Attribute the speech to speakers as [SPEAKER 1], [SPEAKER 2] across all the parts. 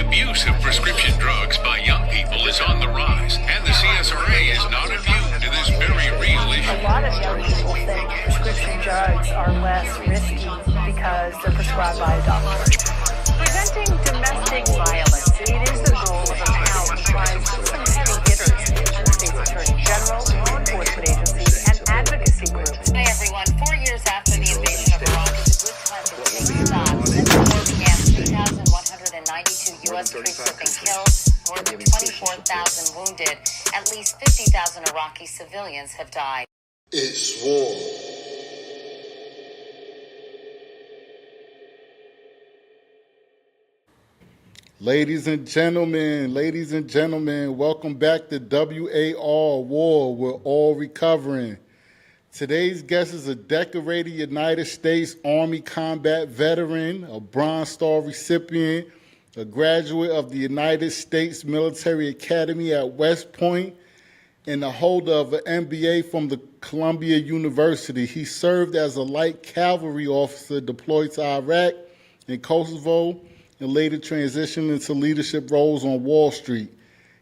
[SPEAKER 1] abuse of prescription drugs by young people is on the rise, and the CSRA is not immune to this very real issue.
[SPEAKER 2] A lot of young people think prescription drugs are less risky because they're prescribed by a doctor. Preventing domestic violence, it is the goal of a panel comprised of some heavy hitters, the state's attorney general, law enforcement agencies, and advocacy groups.
[SPEAKER 3] Hey everyone, 4 years after the invasion of Iraq, it's a good time to take stock. Since the war began, 3,192 U.S. troops have been killed, more than 24,000 wounded, at least 50,000 Iraqi civilians have died.
[SPEAKER 4] It's war.
[SPEAKER 5] Ladies and gentlemen, welcome back to W.A.R War. We're all recovering. Today's guest is a decorated United States Army combat veteran, a Bronze Star recipient, a graduate of the United States Military Academy at West Point, and the holder of an MBA from the Columbia University. He served as a light cavalry officer deployed to Iraq and Kosovo, and later transitioned into leadership roles on Wall Street.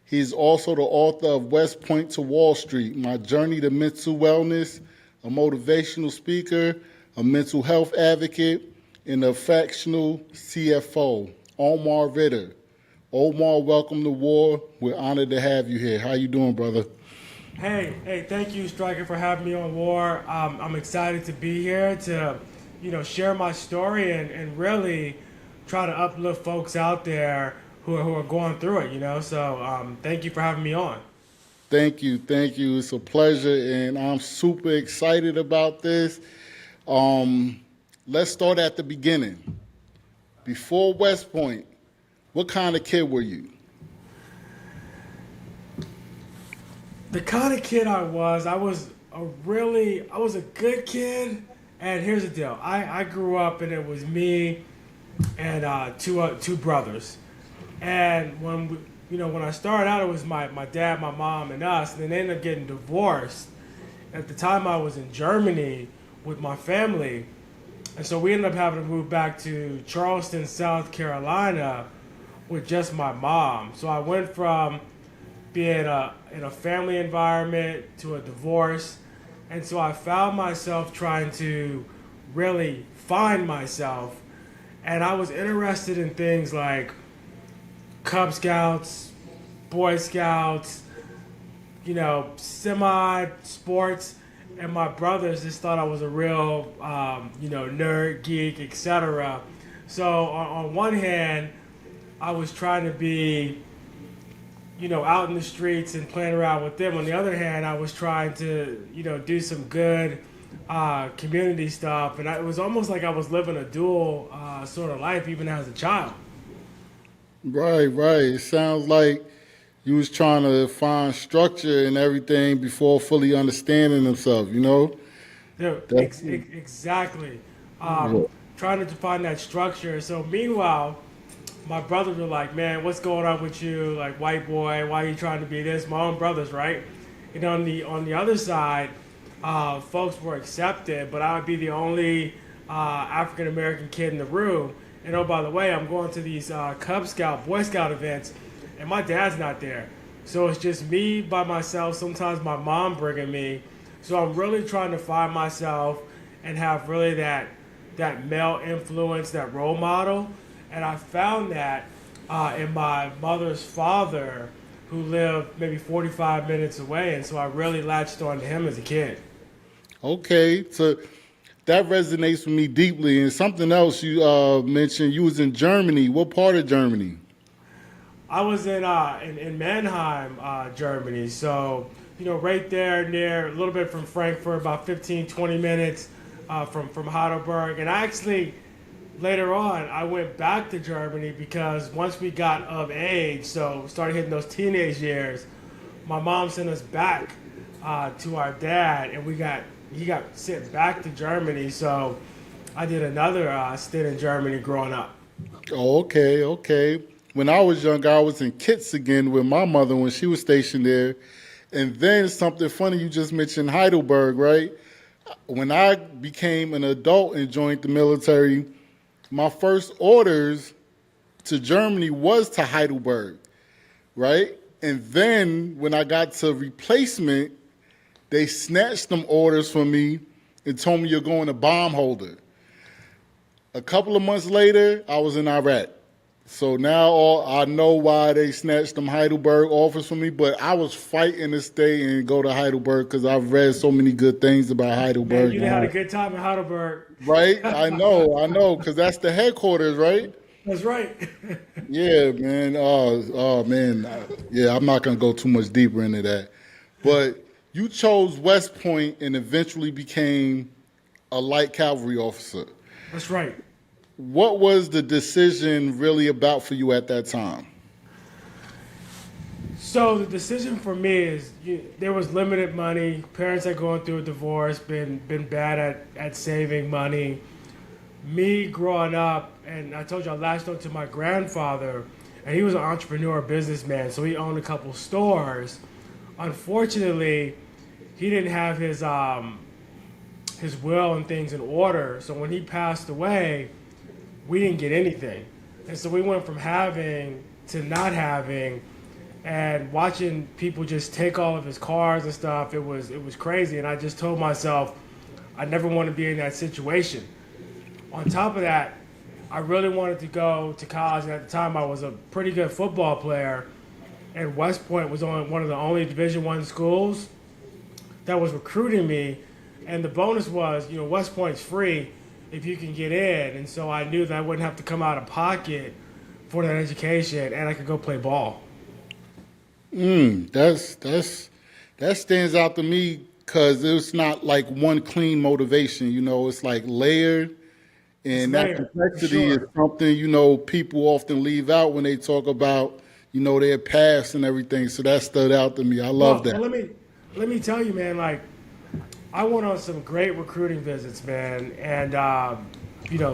[SPEAKER 5] He is also the author of West Point to Wall Street, My Journey to Mental Wellness, a motivational speaker, a mental health advocate, and a factional CFO. Omar Ritter. Omar, welcome to War. We're honored to have you here. How you doing, brother?
[SPEAKER 6] Hey, thank you, Striker, for having me on War. I'm excited to be here to, share my story and really try to uplift folks out there who are going through it, So thank you for having me on.
[SPEAKER 5] Thank you. It's a pleasure, and I'm super excited about this. Let's start at the beginning. Before West Point, what kind of kid were you?
[SPEAKER 6] The kind of kid I was a good kid, and here's the deal. I grew up, and it was me and two brothers. And when I started out, it was my dad, my mom, and us, and then they ended up getting divorced. At the time, I was in Germany with my family, and so we ended up having to move back to Charleston, South Carolina, with just my mom. So I went from being in a family environment to a divorce, and so I found myself trying to really find myself, and I was interested in things like Cub Scouts, Boy Scouts, semi-sports, and my brothers just thought I was a real, nerd, geek, etc. So on one hand, I was trying to be, out in the streets and playing around with them. On the other hand, I was trying to, do some good community stuff, and it was almost like I was living a dual sort of life even as a child.
[SPEAKER 5] Right. It sounds like you was trying to find structure and everything before fully understanding himself,
[SPEAKER 6] Dude, exactly. Trying to find that structure. So meanwhile, my brothers were like, man, what's going on with you? Like, white boy, why are you trying to be this? My own brothers, right? And on the other side, folks were accepted, but I would be the only African-American kid in the room. And oh, by the way, I'm going to these Cub Scout, Boy Scout events, and my dad's not there. So it's just me by myself, sometimes my mom bringing me. So I'm really trying to find myself and have really that male influence, that role model. And I found that in my mother's father, who lived maybe 45 minutes away. And so I really latched on to him as a kid.
[SPEAKER 5] Okay, so that resonates with me deeply. And something else you mentioned, you was in Germany. What part of Germany?
[SPEAKER 6] I was in Mannheim, Germany. So, right there near, a little bit from Frankfurt, about 15, 20 minutes from Heidelberg. And actually, later on, I went back to Germany because once we got of age, so started hitting those teenage years, my mom sent us back to our dad, and he got sent back to Germany. So I did another stint in Germany growing up.
[SPEAKER 5] Oh, okay. When I was younger, I was in Kitzingen with my mother when she was stationed there. And then something funny, you just mentioned Heidelberg, right? When I became an adult and joined the military, my first orders to Germany was to Heidelberg, right? And then when I got to replacement, they snatched them orders from me and told me you're going to Baumholder. A couple of months later, I was in Iraq. So now I know why they snatched them Heidelberg offers from me, but I was fighting to stay and go to Heidelberg because I've read so many good things about Heidelberg.
[SPEAKER 6] Man, you had a good time in Heidelberg.
[SPEAKER 5] Right? I know, because that's the headquarters, right?
[SPEAKER 6] That's right.
[SPEAKER 5] Yeah, man. Oh, man. Yeah, I'm not going to go too much deeper into that. But you chose West Point and eventually became a light cavalry officer.
[SPEAKER 6] That's right.
[SPEAKER 5] What was the decision really about for you at that time?
[SPEAKER 6] So the decision for me is there was limited money. Parents had gone through a divorce, been bad at saving money. Me growing up, and I told you I latched on to my grandfather, and he was an entrepreneur, businessman, so he owned a couple stores. Unfortunately, he didn't have his will and things in order, so when he passed away, we didn't get anything. And so we went from having to not having, and watching people just take all of his cars and stuff, it was crazy. And I just told myself, I never want to be in that situation. On top of that, I really wanted to go to college. And at the time, I was a pretty good football player. And West Point was one of the only Division I schools that was recruiting me. And the bonus was, West Point's free if you can get in. And so I knew that I wouldn't have to come out of pocket for that education, and I could go play ball.
[SPEAKER 5] That stands out to me because it's not like one clean motivation. It's like layered, and that complexity is something people often leave out when they talk about their past and everything. So that stood out to me. I love that.
[SPEAKER 6] Well, let me tell you, man. Like, I went on some great recruiting visits, man, and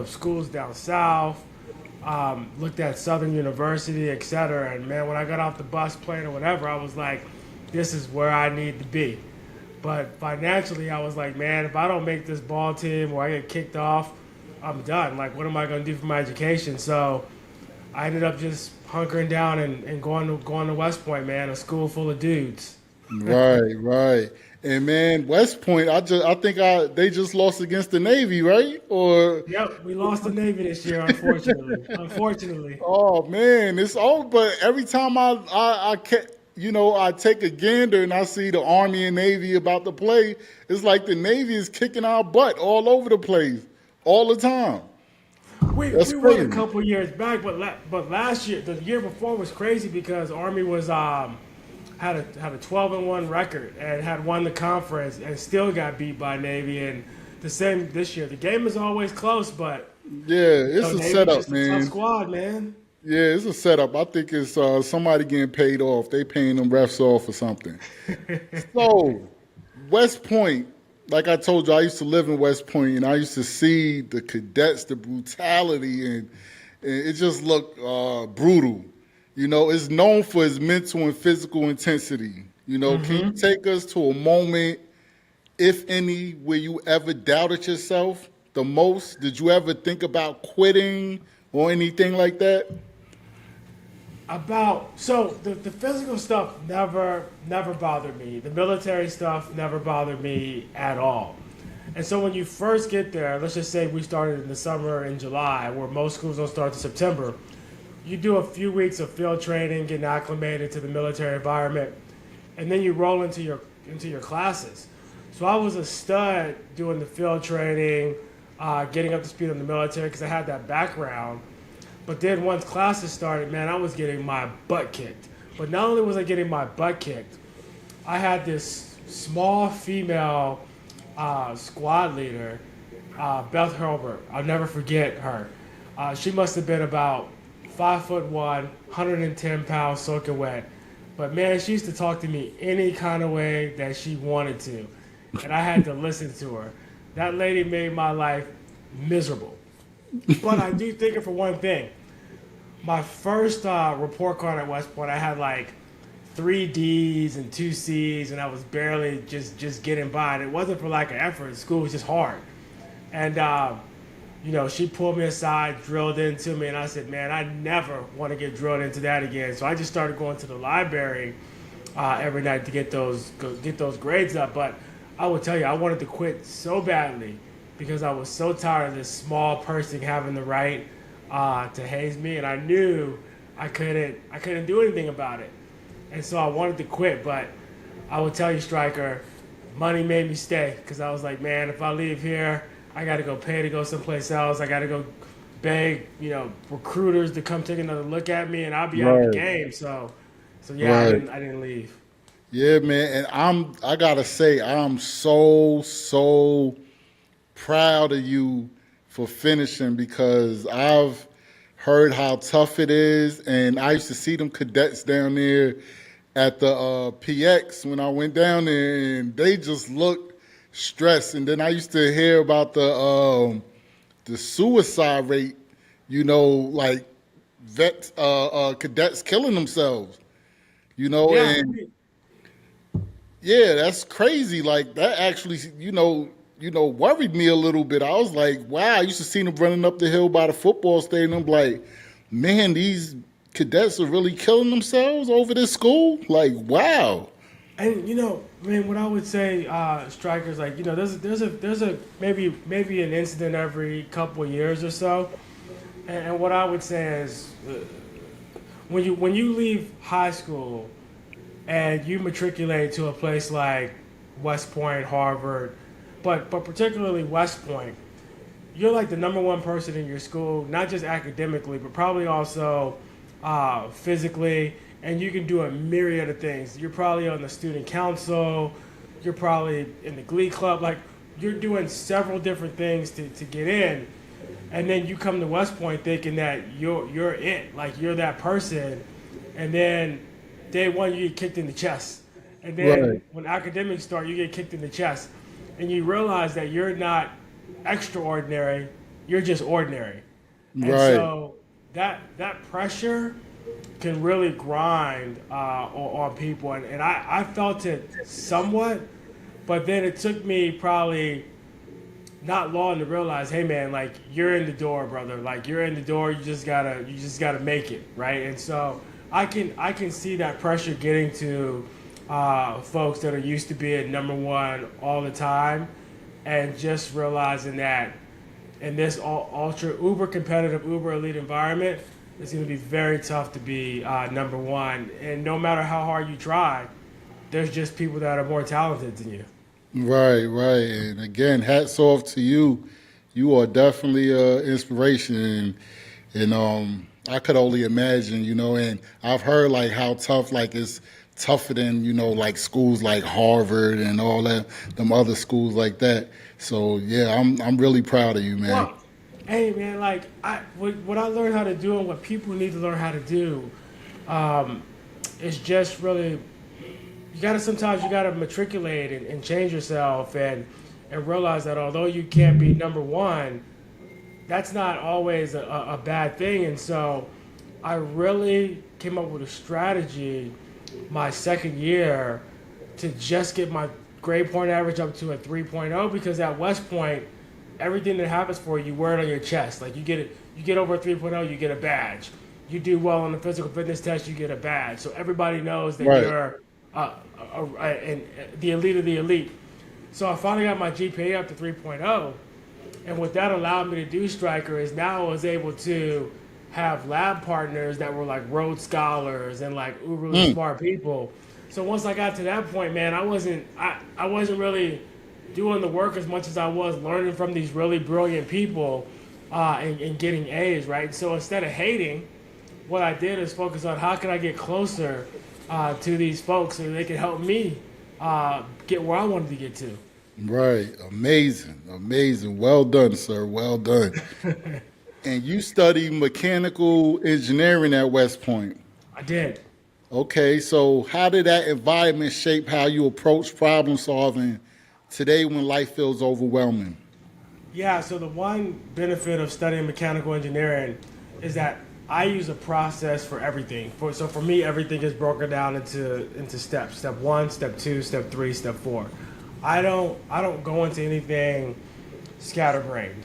[SPEAKER 6] schools down south. Looked at Southern University, et cetera. And man, when I got off the bus, plane or whatever, I was like, this is where I need to be. But financially, I was like, man, if I don't make this ball team or I get kicked off, I'm done. Like, what am I going to do for my education? So I ended up just hunkering down and going to West Point, man, a school full of dudes.
[SPEAKER 5] Right. And man, West Point, I think they just lost against the Navy, right? Or
[SPEAKER 6] yep, we lost the Navy this year, unfortunately.
[SPEAKER 5] Oh man, it's all. But every time I take a gander and I see the Army and Navy about to play, it's like the Navy is kicking our butt all over the place, all the time.
[SPEAKER 6] We won a couple years back, but last year, the year before was crazy because Army was had a 12-1 record and had won the conference and still got beat by Navy. And the same this year. The game is always close, but
[SPEAKER 5] it's a setup,
[SPEAKER 6] just
[SPEAKER 5] man.
[SPEAKER 6] A tough squad, man.
[SPEAKER 5] Yeah, it's a setup. I think it's somebody getting paid off. They paying them refs off or something. So, West Point, like I told you, I used to live in West Point, and I used to see the cadets, the brutality, and it just looked brutal. It's known for its mental and physical intensity. Can you take us to a moment, if any, where you ever doubted yourself the most? Did you ever think about quitting or anything like that?
[SPEAKER 6] The physical stuff never bothered me. The military stuff never bothered me at all. And so when you first get there, let's just say we started in the summer in July, where most schools don't start in September. You do a few weeks of field training, getting acclimated to the military environment, and then you roll into your classes. So I was a stud doing the field training, getting up to speed on the military because I had that background. But then once classes started, man, I was getting my butt kicked. But not only was I getting my butt kicked, I had this small female squad leader, Beth Hurlbert. I'll never forget her. She must have been about 5'1", 110 pounds soaking wet. But man, she used to talk to me any kind of way that she wanted to. And I had to listen to her. That lady made my life miserable. But I do think it for one thing. My first report card at West Point, I had like 3 Ds and 2 Cs, and I was barely just getting by. And it wasn't for lack of effort. School was just hard. And she pulled me aside, drilled into me, and I said, man, I never want to get drilled into that again. So I just started going to the library every night to get those grades up. But I will tell you, I wanted to quit so badly because I was so tired of this small person having the right to haze me, and I knew I couldn't do anything about it. And so I wanted to quit, but I will tell you, Striker, money made me stay because I was like, man, if I leave here, I got to go pay to go someplace else. I got to go beg, recruiters to come take another look at me, and I'll be out of the game. So yeah, I didn't leave.
[SPEAKER 5] Yeah, man, and I gotta say, I'm so proud of you for finishing because I've heard how tough it is, and I used to see them cadets down there at the PX when I went down there, and they just looked stressed. And then I used to hear about the suicide rate, like cadets killing themselves,
[SPEAKER 6] Yeah.
[SPEAKER 5] and yeah, that's crazy. Like that actually, worried me a little bit. I was like, wow, I used to see them running up the hill by the football stadium. I'm like, man, these cadets are really killing themselves over this school. Like, wow.
[SPEAKER 6] And man, what I would say, strikers, like there's a maybe an incident every couple of years or so, and what I would say is, when you leave high school, and you matriculate to a place like West Point, Harvard, but particularly West Point, you're like the number one person in your school, not just academically, but probably also physically, and you can do a myriad of things. You're probably on the student council, you're probably in the glee club, like you're doing several different things to get in, and then you come to West Point thinking that you're it, like you're that person, and then day one you get kicked in the chest, and then when academics start, you get kicked in the chest, and you realize that you're not extraordinary, you're just ordinary. And so that pressure can really grind on people, and I felt it somewhat, but then it took me probably not long to realize, hey man, like you're in the door, brother, like you're in the door, you just gotta make it, right? And so I can see that pressure getting to folks that are used to being number one all the time, and just realizing that in this ultra uber competitive, uber elite environment, it's going to be very tough to be number one. And no matter how hard you try, there's just people that are more talented than you.
[SPEAKER 5] Right. And again, hats off to you. You are definitely an inspiration, and I could only imagine, and I've heard like how tough, like it's tougher than, like schools like Harvard and all that, them other schools like that. So yeah, I'm really proud of you, man.
[SPEAKER 6] Well, hey man, like what I learned how to do and what people need to learn how to do, is just really, sometimes you gotta matriculate and change yourself and realize that although you can't be number one, that's not always a bad thing. And so I really came up with a strategy my second year to just get my grade point average up to a 3.0, because at West Point, everything that happens for you, you wear it on your chest. Like you get over a 3.0, you get a badge. You do well on the physical fitness test, you get a badge. So everybody knows that you're the elite of the elite. So I finally got my GPA up to 3.0. And what that allowed me to do, Striker, is now I was able to have lab partners that were like Rhodes Scholars and like uber smart people. So once I got to that point, man, I wasn't really doing the work as much as I was learning from these really brilliant people and getting A's, right? So instead of hating, what I did is focus on how can I get closer to these folks so they can help me get where I wanted to get to.
[SPEAKER 5] Right. Amazing. Well done, sir. Well done. And you study mechanical engineering at West Point.
[SPEAKER 6] I did.
[SPEAKER 5] Okay, so how did that environment shape how you approach problem solving today when life feels overwhelming?
[SPEAKER 6] Yeah, so the one benefit of studying mechanical engineering is that I use a process for everything. So for me, everything is broken down into steps. Step 1, step 2, step 3, step 4. I don't go into anything scatterbrained.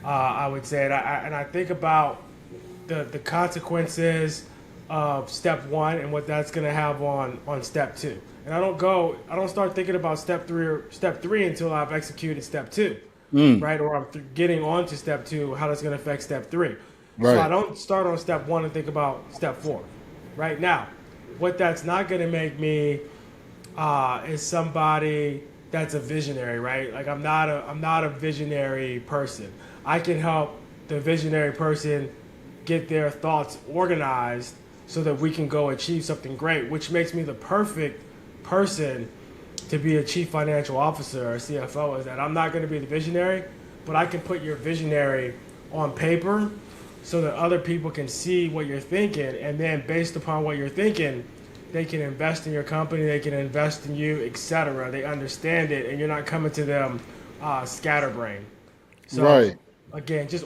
[SPEAKER 6] I would say. And I think about the consequences of step one and what that's going to have on step two. And I don't start thinking about step three until I've executed step two, right? Or I'm getting on to step two, how that's going to affect step three.
[SPEAKER 5] Right.
[SPEAKER 6] So I don't start on step one and think about step four. Right now, what that's not going to make me is somebody that's a visionary, right? Like I'm not a visionary person. I can help the visionary person get their thoughts organized so that we can go achieve something great, which makes me the perfect person to be a chief financial officer or CFO. Is that I'm not going to be the visionary, but I can put your visionary on paper so that other people can see what you're thinking, and then based upon what you're thinking, they can invest in your company, they can invest in you, etc. They understand it, and you're not coming to them scatterbrain. So,
[SPEAKER 5] right.
[SPEAKER 6] Again, just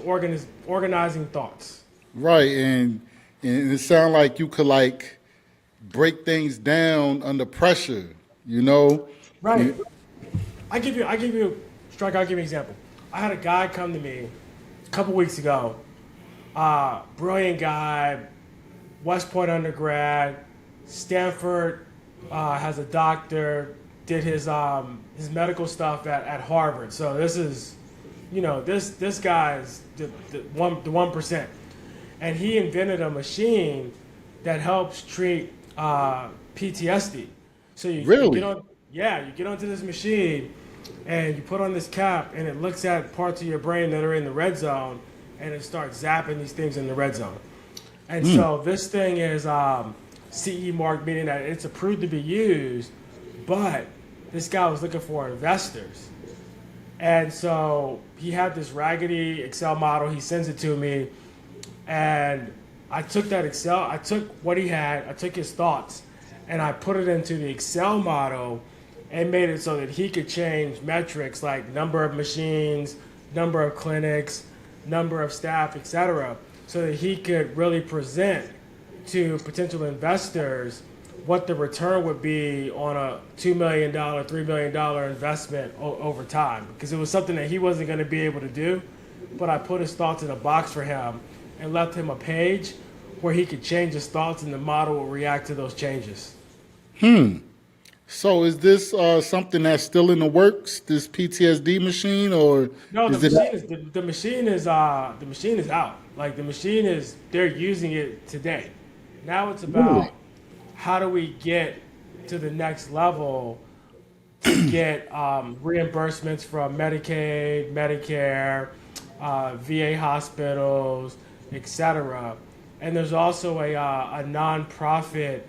[SPEAKER 6] organizing thoughts.
[SPEAKER 5] Right, and it sounds like you could like break things down under pressure, you know?
[SPEAKER 6] Right. I'll give you an example. I had a guy come to me a couple weeks ago, brilliant guy, West Point undergrad, Stanford, has a doctor, did his medical stuff at Harvard. So this is, this guy's the 1%. And he invented a machine that helps treat PTSD. So you get onto this machine and you put on this cap and it looks at parts of your brain that are in the red zone and it starts zapping these things in the red zone. And so this thing is CE marked, meaning that it's approved to be used, but this guy was looking for investors. And so he had this raggedy Excel model, he sends it to me, and I took that Excel, I took what he had, I took his thoughts, and I put it into the Excel model and made it so that he could change metrics like number of machines, number of clinics, number of staff, etc., so that he could really present to potential investors what the return would be on a $2 million, $3 million investment over time. Because it was something that he wasn't going to be able to do, but I put his thoughts in a box for him and left him a page where he could change his thoughts and the model will react to those changes.
[SPEAKER 5] So is this something that's still in the works, this PTSD machine, or
[SPEAKER 6] no? The machine is out. Like the machine is, they're using it today. Now it's about how do we get to the next level to get reimbursements from Medicaid, Medicare, VA hospitals, etc. And there's also a nonprofit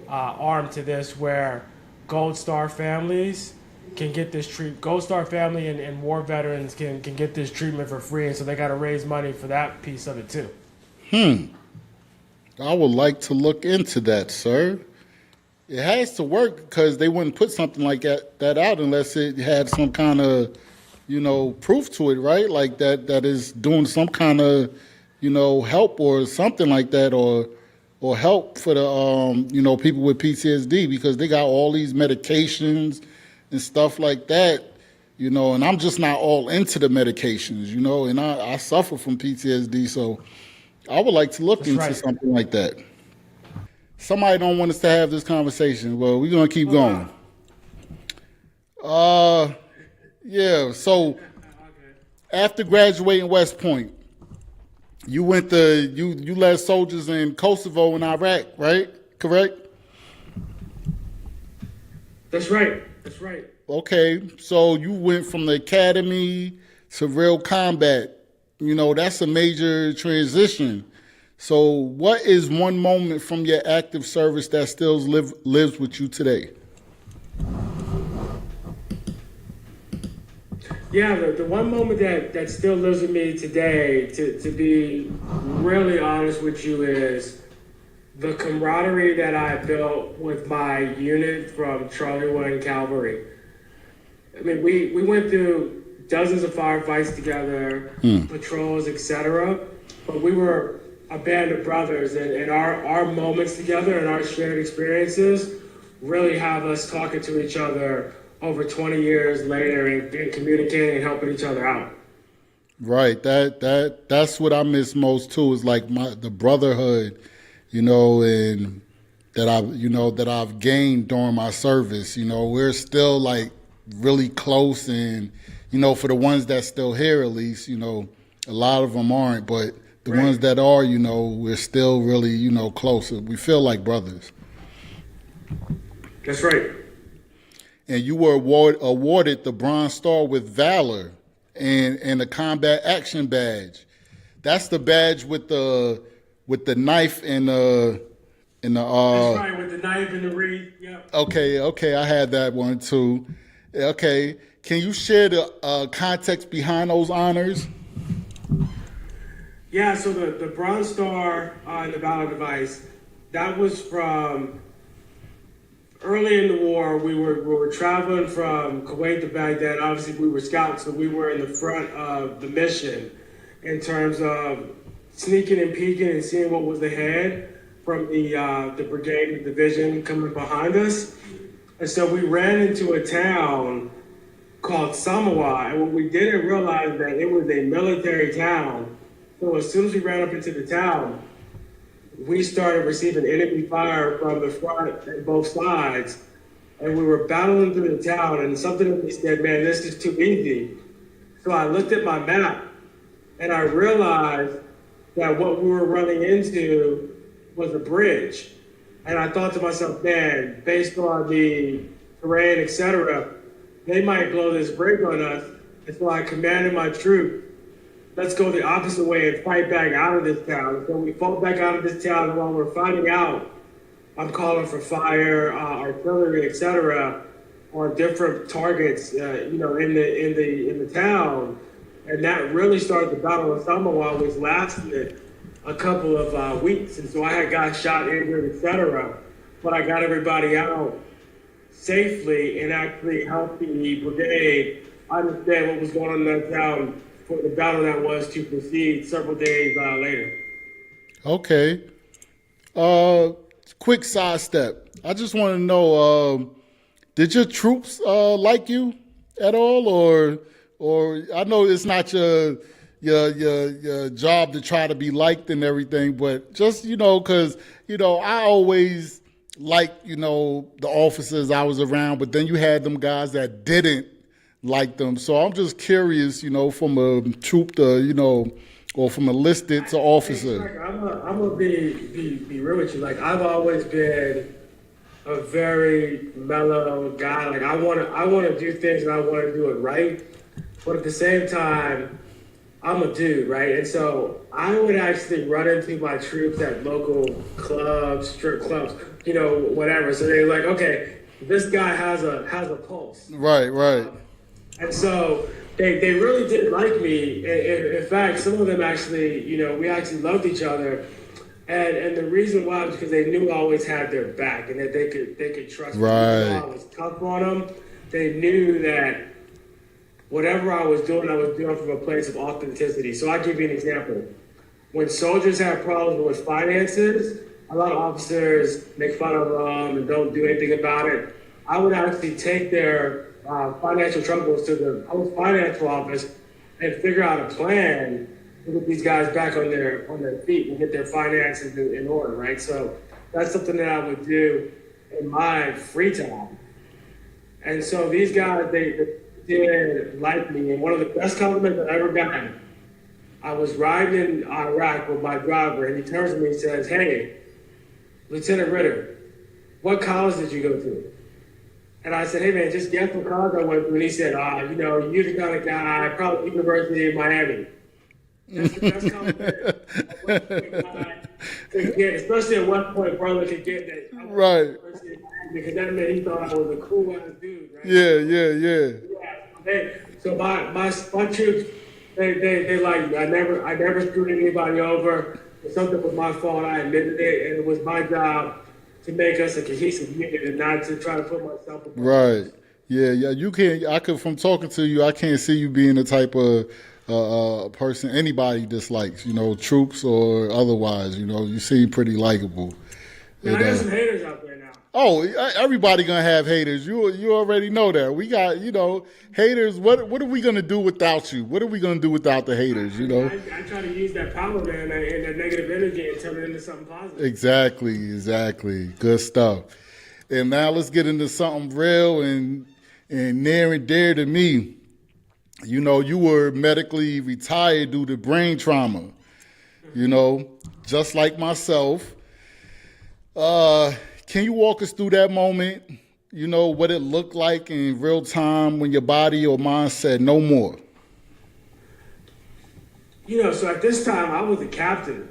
[SPEAKER 6] arm to this where Gold Star families can get this treatment. Gold Star family and war veterans can get this treatment for free, and so they got to raise money for that piece of it too.
[SPEAKER 5] I would like to look into that, sir. It has to work because they wouldn't put something like that out unless it had some kind of, proof to it, right? Like that is doing some kind of, help or something like that, or help for the, people with PTSD, because they got all these medications and stuff like that, and I'm just not all into the medications, and I suffer from PTSD, so I would like to look into something like that. Somebody don't want us to have this conversation. Well, we're going to keep going. Yeah, so after graduating West Point, you went you led soldiers in Kosovo and Iraq, right? Correct?
[SPEAKER 6] That's right.
[SPEAKER 5] Okay, so you went from the academy to real combat. That's a major transition. So what is one moment from your active service that still lives with you today?
[SPEAKER 6] Yeah, the one moment that still lives with me today, to be really honest with you, is the camaraderie that I built with my unit from Charlie 1 Cavalry. I mean, we went through dozens of firefights together, patrols, etc. But we were a band of brothers, and our moments together and our shared experiences really have us talking to each other over 20 years later and communicating and helping each other out.
[SPEAKER 5] Right. That's what I miss most too. Is like the brotherhood, and that I've gained during my service. We're still like really close, and for the ones that's still here, at least, a lot of them aren't, but the ones that are, we're still really, close. We feel like brothers.
[SPEAKER 6] That's right.
[SPEAKER 5] And you were awarded the Bronze Star with Valor and the Combat Action Badge. That's the badge with the knife and the.
[SPEAKER 6] That's right, with the knife and the wreath. Yeah.
[SPEAKER 5] Okay, I had that one too. Okay, can you share the context behind those honors?
[SPEAKER 6] Yeah, so the Bronze Star and the Valor Device, that was from early in the war. We were traveling from Kuwait to Baghdad. Obviously, we were scouts, so we were in the front of the mission in terms of sneaking and peeking and seeing what was ahead from the brigade and division coming behind us. And so we ran into a town called Samawa, and what we didn't realize that it was a military town. So as soon as we ran up into the town, we started receiving enemy fire from the front and both sides, and we were battling through the town, and something in me said, man, this is too easy. So I looked at my map, and I realized that what we were running into was a bridge. And I thought to myself, man, based on the terrain, etc., they might blow this bridge on us. And so I commanded my troop, let's go the opposite way and fight back out of this town. So we fought back out of this town, and while we're fighting out, I'm calling for fire, artillery, etc., on different targets, in the town. And that really started the Battle of Samawa, which lasted a couple of weeks. And so I had got shot, injured, etc., but I got everybody out safely and actually helped the brigade understand what was going on in that town for the battle that was to proceed several days later.
[SPEAKER 5] Okay. Quick sidestep. I just want to know, did your troops like you at all, or I know it's not your job to try to be liked and everything, but just because I always liked the officers I was around, but then you had them guys that didn't like them. So I'm just curious, from a troop to or from enlisted to officer.
[SPEAKER 6] I'm gonna be real with you. Like, I've always been a very mellow guy. Like, I wanna do things and I wanna do it right, but at the same time, I'm a dude, right? And so I would actually run into my troops at local clubs, strip clubs, whatever. So they're like, okay, this guy has a pulse.
[SPEAKER 5] Right.
[SPEAKER 6] And so they really did like me. In fact, some of them actually, we actually loved each other. And the reason why was because they knew I always had their back and that they could trust me.
[SPEAKER 5] Right.
[SPEAKER 6] I was tough on them. They knew that whatever I was doing from a place of authenticity. So I'll give you an example. When soldiers have problems with finances, a lot of officers make fun of them and don't do anything about it. I would actually take their financial troubles to the post financial office and figure out a plan to get these guys back on their feet and get their finances in order, right? So that's something that I would do in my free time. And so these guys, they did like me, and one of the best compliments I ever gotten, I was riding in Iraq with my driver, and he turns to me and says, "Hey, Lieutenant Ritter, what college did you go to?" And I said, "Hey man, just guess what college I went to." And he said, you're the kind of guy, probably University of Miami. That's the best compliment a West Point guy could get, especially a West Point brother could get that.
[SPEAKER 5] Right.
[SPEAKER 6] Because that meant he thought I was a cool ass dude, right?
[SPEAKER 5] Yeah.
[SPEAKER 6] So my troops, they like me. I never screwed anybody over. If something was my fault, I admitted it, and it was my job to make us a cohesive unit and not to try to put myself above.
[SPEAKER 5] Right. Yeah. You can't. From talking to you, I can't see you being the type of person anybody dislikes. Troops or otherwise. You seem pretty likable.
[SPEAKER 6] Man, I got some haters out there now.
[SPEAKER 5] Oh, everybody gonna have haters. You already know that. We got, haters. What are we gonna do without you? What are we gonna do without the haters?
[SPEAKER 6] I try to use that power, man, and that negative energy and turn it into something positive.
[SPEAKER 5] Exactly. Good stuff. And now let's get into something real and near and dear to me. You were medically retired due to brain trauma. Just like myself. Can you walk us through that moment? What it looked like in real time when your body or mind said no more?
[SPEAKER 6] So at this time, I was a captain.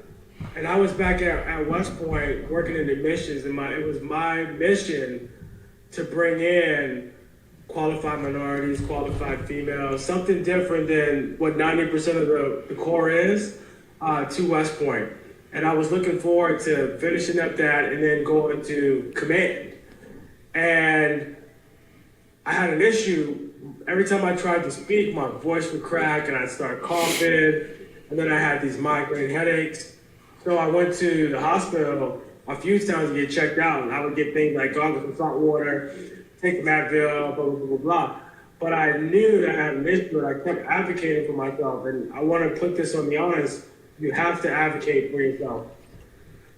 [SPEAKER 6] And I was back at West Point working in admissions. And it was my mission to bring in qualified minorities, qualified females, something different than what 90% of the Corps is to West Point. And I was looking forward to finishing up that and then going to command. And I had an issue. Every time I tried to speak, my voice would crack and I'd start coughing. And then I had these migraine headaches. So I went to the hospital a few times to get checked out. And I would get things like gargle some salt water, take the Advil, blah, blah, blah, blah. But I knew that I had an issue and I kept advocating for myself. And I want to put this on the honest. You have to advocate for yourself.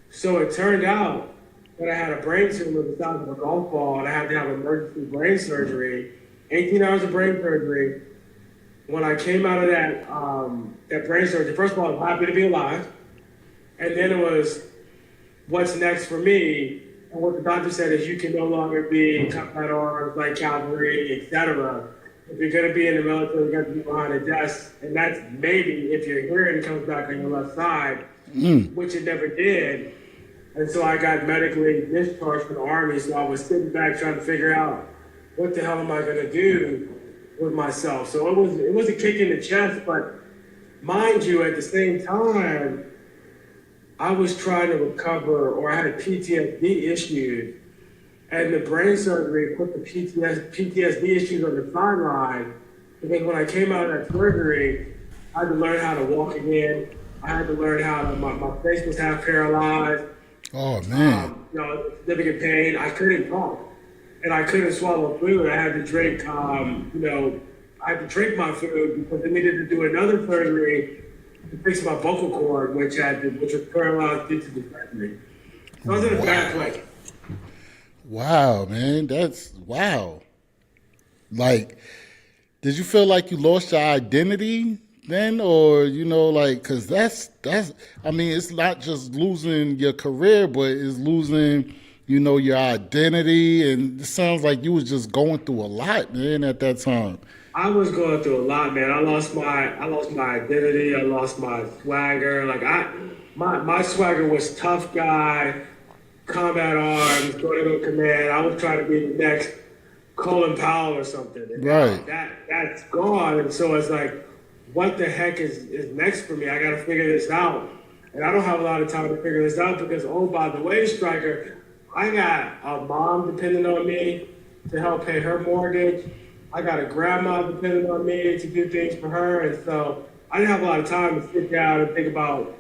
[SPEAKER 6] So it turned out that I had a brain tumor the size of a golf ball and I had to have emergency brain surgery, 18 hours of brain surgery. When I came out of that brain surgery, first of all, I was happy to be alive. And then it was, what's next for me? And what the doctor said is you can no longer be combat arms, like cavalry, etc. If you're going to be in the military, you're going to be behind a desk. And that's maybe if your hearing comes back on your left side, which it never did. And so I got medically discharged from the Army. So I was sitting back trying to figure out what the hell am I going to do with myself. So it was a kick in the chest. But mind you, at the same time, I was trying to recover, or I had PTSD issues. And the brain surgery put the PTSD issues on the sideline, because when I came out of that surgery, I had to learn how to walk again. I had to learn how to, my face was half paralyzed.
[SPEAKER 5] Oh, man.
[SPEAKER 6] Significant pain. I couldn't talk. And I couldn't swallow food. I had to drink, I had to drink my food because they needed to do another surgery to fix my vocal cord, which was paralyzed due to the surgery. So I was in a bad place.
[SPEAKER 5] Wow, man, that's wow. Like, did you feel like you lost your identity then, or because that's I mean, it's not just losing your career, but it's losing your identity, and it sounds like you was just going through a lot, man, at that time.
[SPEAKER 6] I was going through a lot, man. I lost my identity. I lost my swagger. Like my swagger was tough guy, combat arms, going to go command. I was trying to be the next Colin Powell or something. And
[SPEAKER 5] right.
[SPEAKER 6] That's gone. And so it's like, what the heck is next for me? I got to figure this out. And I don't have a lot of time to figure this out because, oh, by the way, Striker, I got a mom depending on me to help pay her mortgage. I got a grandma depending on me to do things for her. And so I didn't have a lot of time to sit down and think about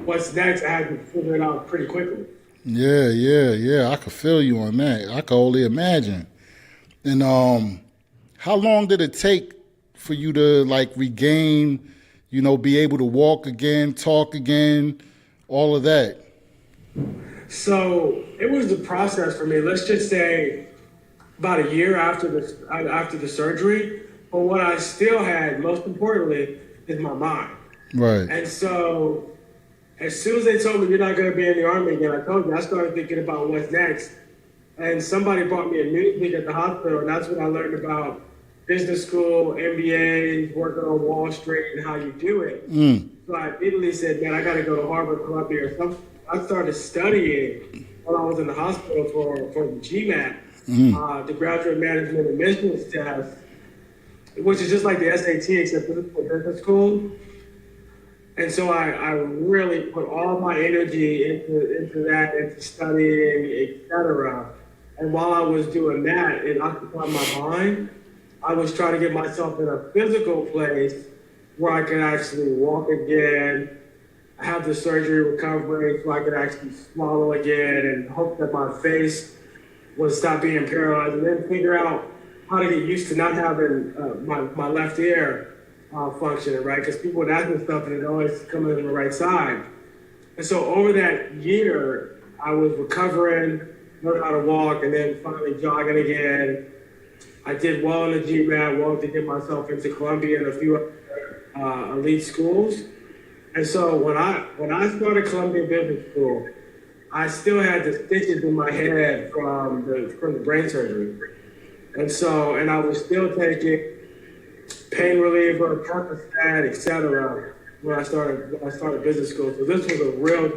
[SPEAKER 6] what's next. I had to figure it out pretty quickly.
[SPEAKER 5] Yeah. I could feel you on that. I could only imagine. And how long did it take for you to regain, be able to walk again, talk again, all of that?
[SPEAKER 6] So it was the process for me. Let's just say about a year after the surgery. But what I still had, most importantly, is my mind.
[SPEAKER 5] Right.
[SPEAKER 6] And so as soon as they told me you're not going to be in the Army again, I started thinking about what's next. And somebody brought me a newsweek at the hospital, and that's when I learned about business school, MBAs, working on Wall Street, and how you do it. So I immediately said, man, I got to go to Harvard, Columbia, or something. I started studying while I was in the hospital for the GMAT, the Graduate Management Admissions Test, which is just like the SAT, except this is for business school. And so I really put all my energy into that, into studying, etc. And while I was doing that, it occupied my mind. I was trying to get myself in a physical place where I could actually walk again, have the surgery recovery so I could actually swallow again, and hope that my face was stop being paralyzed, and then figure out how to get used to not having my left ear functioning, right? Because people would ask me stuff and it always coming in the right side. And so over that year, I was recovering, learned how to walk, and then finally jogging again. I did well in the GMAT, well to get myself into Columbia and a few other elite schools. And so when I started Columbia Business School, I still had the stitches in my head from the brain surgery. And I was still taking pain reliever, Percocet, etc. when I started business school. So this was a real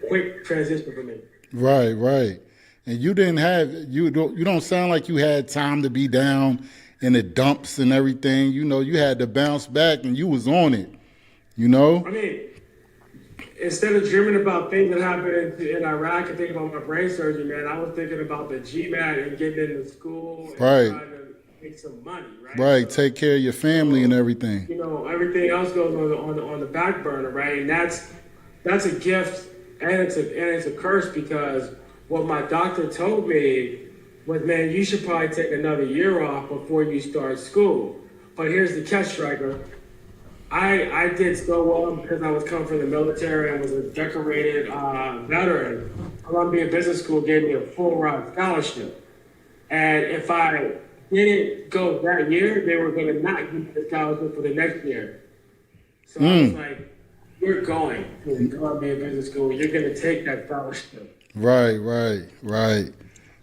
[SPEAKER 6] quick transition for me.
[SPEAKER 5] Right, right. And you don't sound like you had time to be down in the dumps and everything. You know, you had to bounce back and you was on it, you know?
[SPEAKER 6] I mean, instead of dreaming about things that happened in Iraq and thinking about my brain surgery, man, I was thinking about the GMAT and getting into school and trying to make some money, right?
[SPEAKER 5] Right,
[SPEAKER 6] so,
[SPEAKER 5] take care of your family and everything.
[SPEAKER 6] You know, everything else goes on the back burner, right? And that's a gift and it's a curse, because what my doctor told me was, man, you should probably take another year off before you start school. But here's the catch, Striker. I did so well because I was coming from the military and was a decorated veteran. Columbia Business School gave me a full ride scholarship. And if I didn't go that year, they were going to not give me the scholarship for the next year. So I was like, you're going to Columbia Business School. You're going to take that scholarship.
[SPEAKER 5] Right.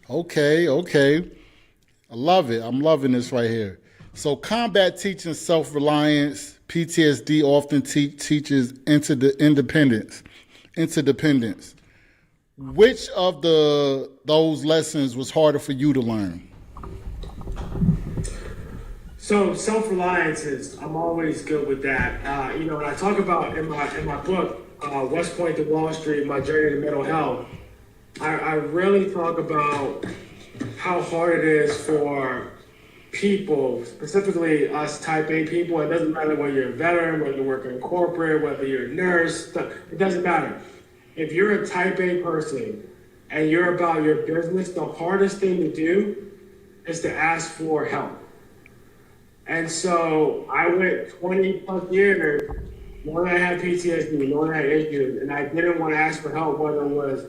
[SPEAKER 5] Okay. I love it. I'm loving this right here. So combat teaching self-reliance, PTSD often teaches interdependence. Which of those lessons was harder for you to learn?
[SPEAKER 6] So self-reliance I'm always good with that. You know, when I talk about in my book, West Point to Wall Street, My Journey to Mental Health, I really talk about how hard it is for people, specifically us type A people. It doesn't matter whether you're a veteran, whether you're working in corporate, whether you're a nurse, it doesn't matter. If you're a type A person and you're about your business, the hardest thing to do is to ask for help. And so I went 20 plus years knowing I had PTSD, knowing I had issues, and I didn't want to ask for help, whether it was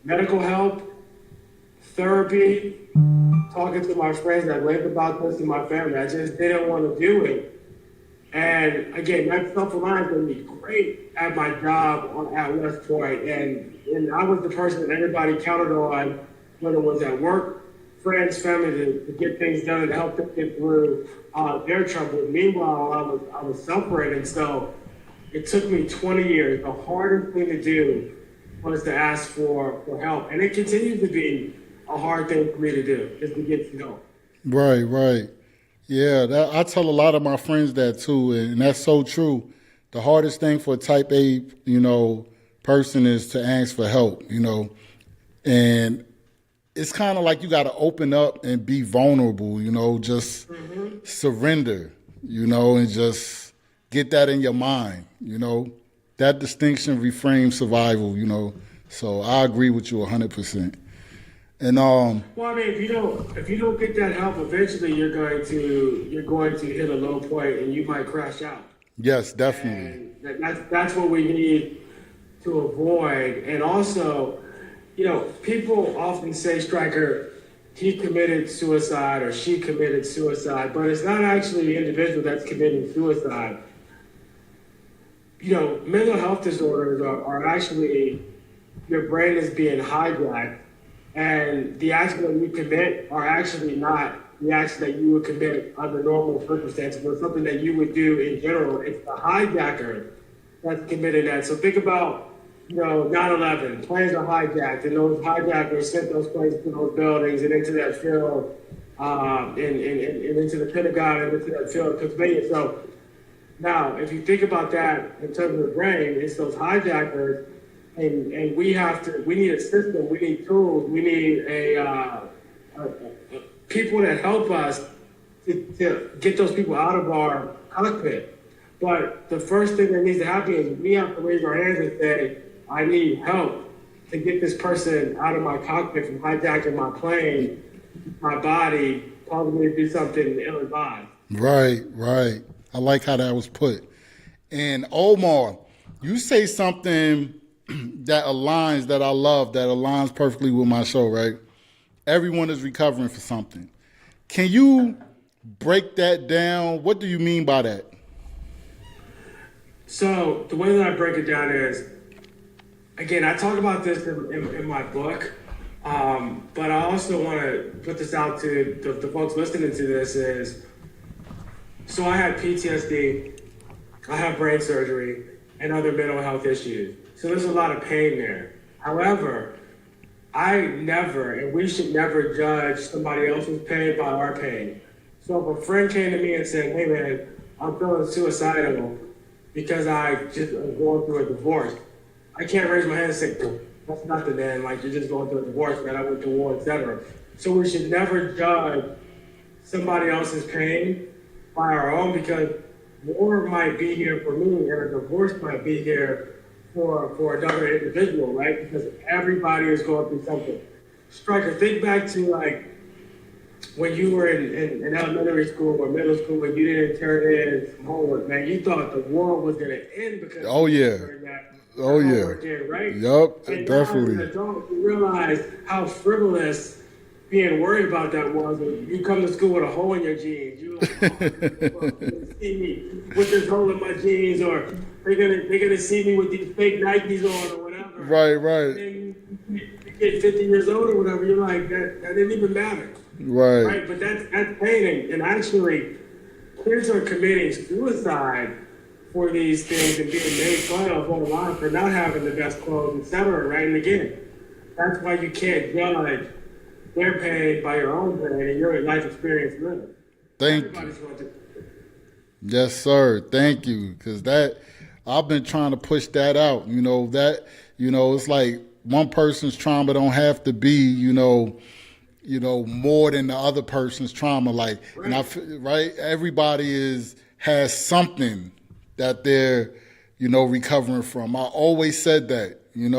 [SPEAKER 6] medical help, therapy, talking to my friends that lived about this in my family. I just didn't want to do it. And again, that self-reliance made me great at my job at West Point. And I was the person that everybody counted on, whether it was at work, friends, family, to get things done and help them get through their troubles. Meanwhile, I was suffering. And so it took me 20 years. The hardest thing to do was to ask for help. And it continues to be a hard thing for me to do, is to get some help.
[SPEAKER 5] Right. Yeah, I tell a lot of my friends that too, and that's so true. The hardest thing for a type A, person is to ask for help, and it's kind of like you got to open up and be vulnerable, just surrender, and just get that in your mind, That distinction reframes survival, So I agree with you 100%. And
[SPEAKER 6] well, I mean, if you don't get that help, eventually you're going to hit a low point and you might crash out.
[SPEAKER 5] Yes, definitely.
[SPEAKER 6] And that's what we need to avoid. And also, people often say, Stryker, he committed suicide or she committed suicide, but it's not actually the individual that's committing suicide. Mental health disorders are actually, your brain is being hijacked, and the actions that you commit are actually not the actions that you would commit under normal circumstances, or something that you would do in general. It's the hijacker that's committed that. So think about, 9/11, planes are hijacked, and those hijackers sent those planes to those buildings and into that field, and into the Pentagon and into that field of Pennsylvania. So now, if you think about that in terms of the brain, it's those hijackers, and we need a system, we need tools, we need people that help us to get those people out of our cockpit. But the first thing that needs to happen is we have to raise our hands and say, I need help. to get this person out of my cockpit from hijacking my plane, my body, causing me to do something ill-advised.
[SPEAKER 5] Right. I like how that was put. And Omar, you say something that I love, that aligns perfectly with my show, right? Everyone is recovering for something. Can you break that down? What do you mean by that?
[SPEAKER 6] So the way that I break it down is, again, I talk about this in my book, but I also want to put this out to the folks listening to this is, so I had PTSD, I have brain surgery, and other mental health issues. So there's a lot of pain there. However, I never, and we should never judge somebody else's pain by our pain. So if a friend came to me and said, hey man, I'm feeling suicidal because I just am going through a divorce, I can't raise my hand and say, that's nothing, man. Like, you're just going through a divorce, man. I went to war, etc. So we should never judge somebody else's pain by our own, because war might be here for me and a divorce might be here for another individual, right? Because everybody is going through something. Striker, think back to like when you were in elementary school or middle school and you didn't turn in some homework, man. You thought the world was going to end because you turned that homework in, right?
[SPEAKER 5] Yup,
[SPEAKER 6] and
[SPEAKER 5] definitely.
[SPEAKER 6] Now as an adult, you realize how frivolous being worried about that was. You come to school with a hole in your jeans. You're like, oh, they're gonna see me with this hole in my jeans, or they're gonna see me with these fake Nikes on or whatever.
[SPEAKER 5] Right.
[SPEAKER 6] And then you get 50 years old or whatever, you're like, that didn't even matter.
[SPEAKER 5] Right.
[SPEAKER 6] But that's pain. And actually, kids are committing suicide for these things and being made fun of online for not having the best clothes, etc. Right? And again, that's why you can't judge their pain by your own pain and your life experience living.
[SPEAKER 5] Thank you. Yes, sir. Thank you. Because I've been trying to push that out. It's like one person's trauma don't have to be, more than the other person's trauma. Like, right. And everybody has something that they're, recovering from. I always said that, and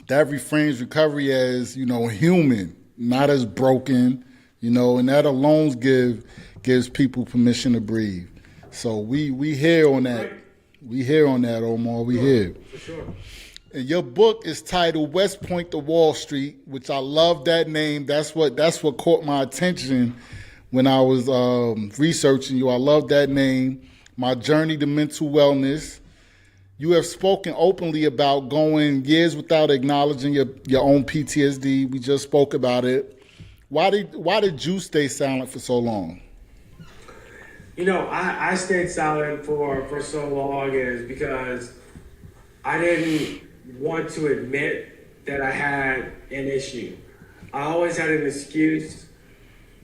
[SPEAKER 5] that reframes recovery as, human, not as broken, and that alone gives people permission to breathe. So we hear on that. We hear on that, Omar. We hear.
[SPEAKER 6] For sure.
[SPEAKER 5] And your book is titled West Point to Wall Street, which I love that name. That's what caught my attention when I was researching you. I love that name. My journey to mental wellness. You have spoken openly about going years without acknowledging your own PTSD. We just spoke about it. Why did you stay silent for so long?
[SPEAKER 6] I stayed silent for so long is because I didn't want to admit that I had an issue. I always had an excuse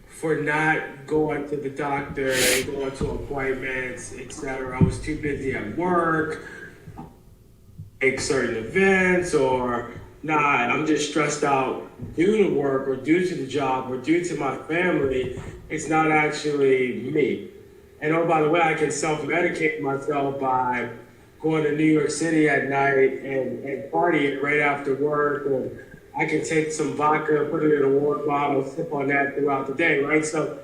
[SPEAKER 6] for not going to the doctor and going to appointments, etc. I was too busy at work, make certain events, or I'm just stressed out due to work or due to the job or due to my family. It's not actually me. And oh, by the way, I can self-medicate myself by going to New York City at night and partying right after work, or I can take some vodka, put it in a water bottle, sip on that throughout the day, right? So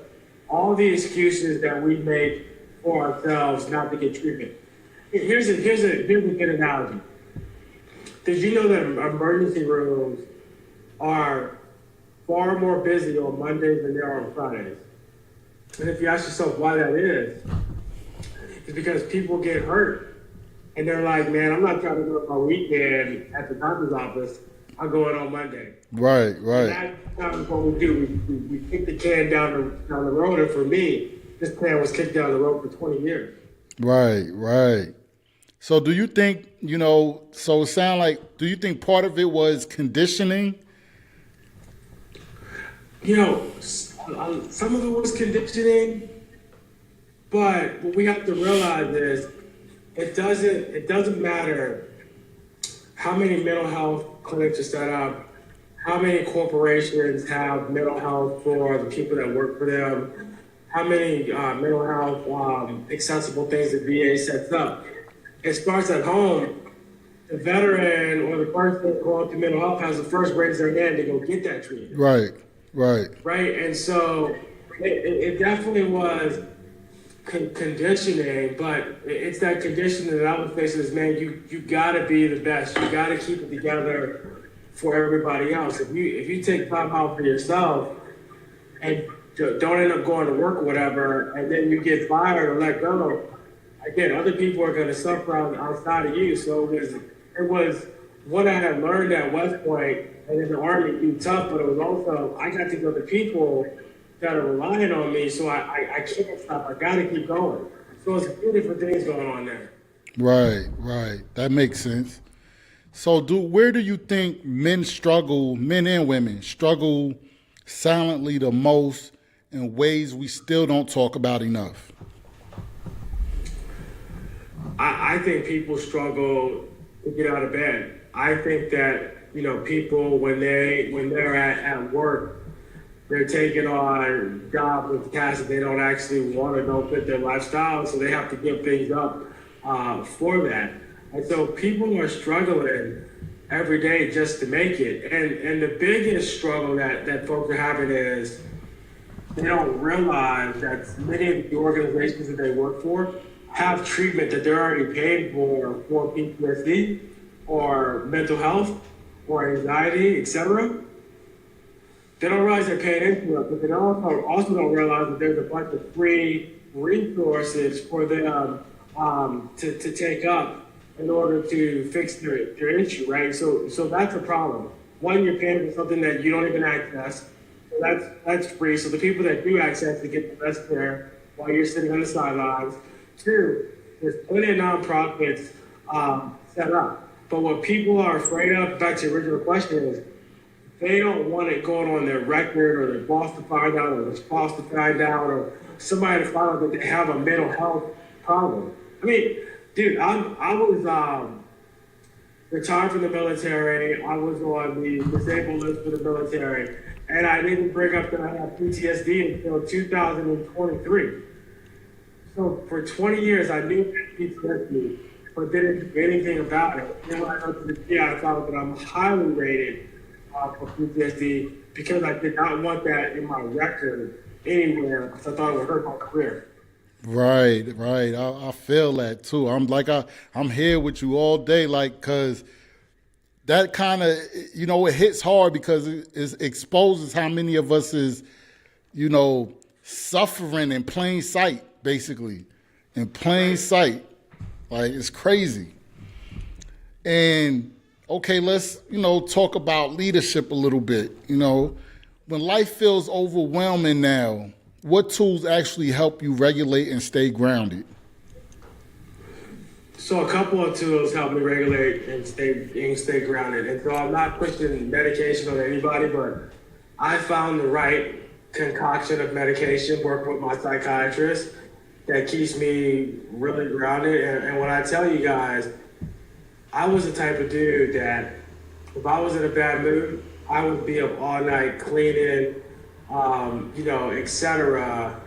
[SPEAKER 6] all the excuses that we make for ourselves not to get treatment. Here's a good analogy. Did you know that emergency rooms are far more busy on Mondays than they are on Fridays? And if you ask yourself why that is, it's because people get hurt. And they're like, man, I'm not trying to go on my weekend at the doctor's office. I'll go in on Monday.
[SPEAKER 5] Right.
[SPEAKER 6] And that's what we do. We kick the can down the road. And for me, this can was kicked down the road for 20 years.
[SPEAKER 5] Right. So do you think, so it sounds like, do you think part of it was conditioning?
[SPEAKER 6] Some of it was conditioning, but what we have to realize is it doesn't matter how many mental health clinics are set up, how many corporations have mental health for the people that work for them, how many mental health accessible things the VA sets up. It starts at home. the veteran or the person going through mental health has to first raise their hand to go get that treatment.
[SPEAKER 5] Right.
[SPEAKER 6] And so it definitely was conditioning, but it's that conditioning that I would face is, man, you got to be the best. You got to keep it together for everybody else. If you take time out for yourself and don't end up going to work or whatever, and then you get fired or let go, again, other people are going to suffer outside of you. So it was what I had learned at West Point and in the Army, be tough, but it was also, I got to go to people that are relying on me, so I can't stop. I got to keep going. So it's a few different things going on there.
[SPEAKER 5] Right. That makes sense. So where do you think men and women struggle silently the most in ways we still don't talk about enough?
[SPEAKER 6] I think people struggle to get out of bed. I think that, people when they're at work, they're taking on jobs with tasks that they don't actually want or don't fit their lifestyle, so they have to give things up for that. And so people are struggling every day just to make it. And the biggest struggle that folks are having is they don't realize that many of the organizations that they work for have treatment that they're already paying for PTSD or mental health or anxiety, etc. They don't realize they're paying into it, but they also don't realize that there's a bunch of free resources for them to take up in order to fix their issue, right? So that's a problem. One, you're paying for something that you don't even access. So that's free. So the people that do access to get the best care while you're sitting on the sidelines. Two, there's plenty of nonprofits set up. But what people are afraid of, back to the original question, is they don't want it going on their record or their boss to find out or their spouse to find out or somebody to find out that they have a mental health problem. I mean, dude, I was retired from the military. I was on the disabled list for the military. And I didn't bring up that I had PTSD until 2023. So for 20 years, I knew I had PTSD, but didn't do anything about it. Then when I went to the GI, I found that I'm highly rated for PTSD because I did not want that in my record anywhere because I thought it would hurt my career.
[SPEAKER 5] Right. I feel that too. I'm here with you all day, cause that kind of, it hits hard because it exposes how many of us is, suffering in plain sight, basically, in plain sight. Like, it's crazy. And okay, let's, talk about leadership a little bit. When life feels overwhelming now, what tools actually help you regulate and stay grounded?
[SPEAKER 6] So a couple of tools help me regulate and stay grounded. And so I'm not pushing medication on anybody, but I found the right concoction of medication, working with my psychiatrist, that keeps me really grounded. And when I tell you guys, I was the type of dude that if I was in a bad mood, I would be up all night cleaning, etc.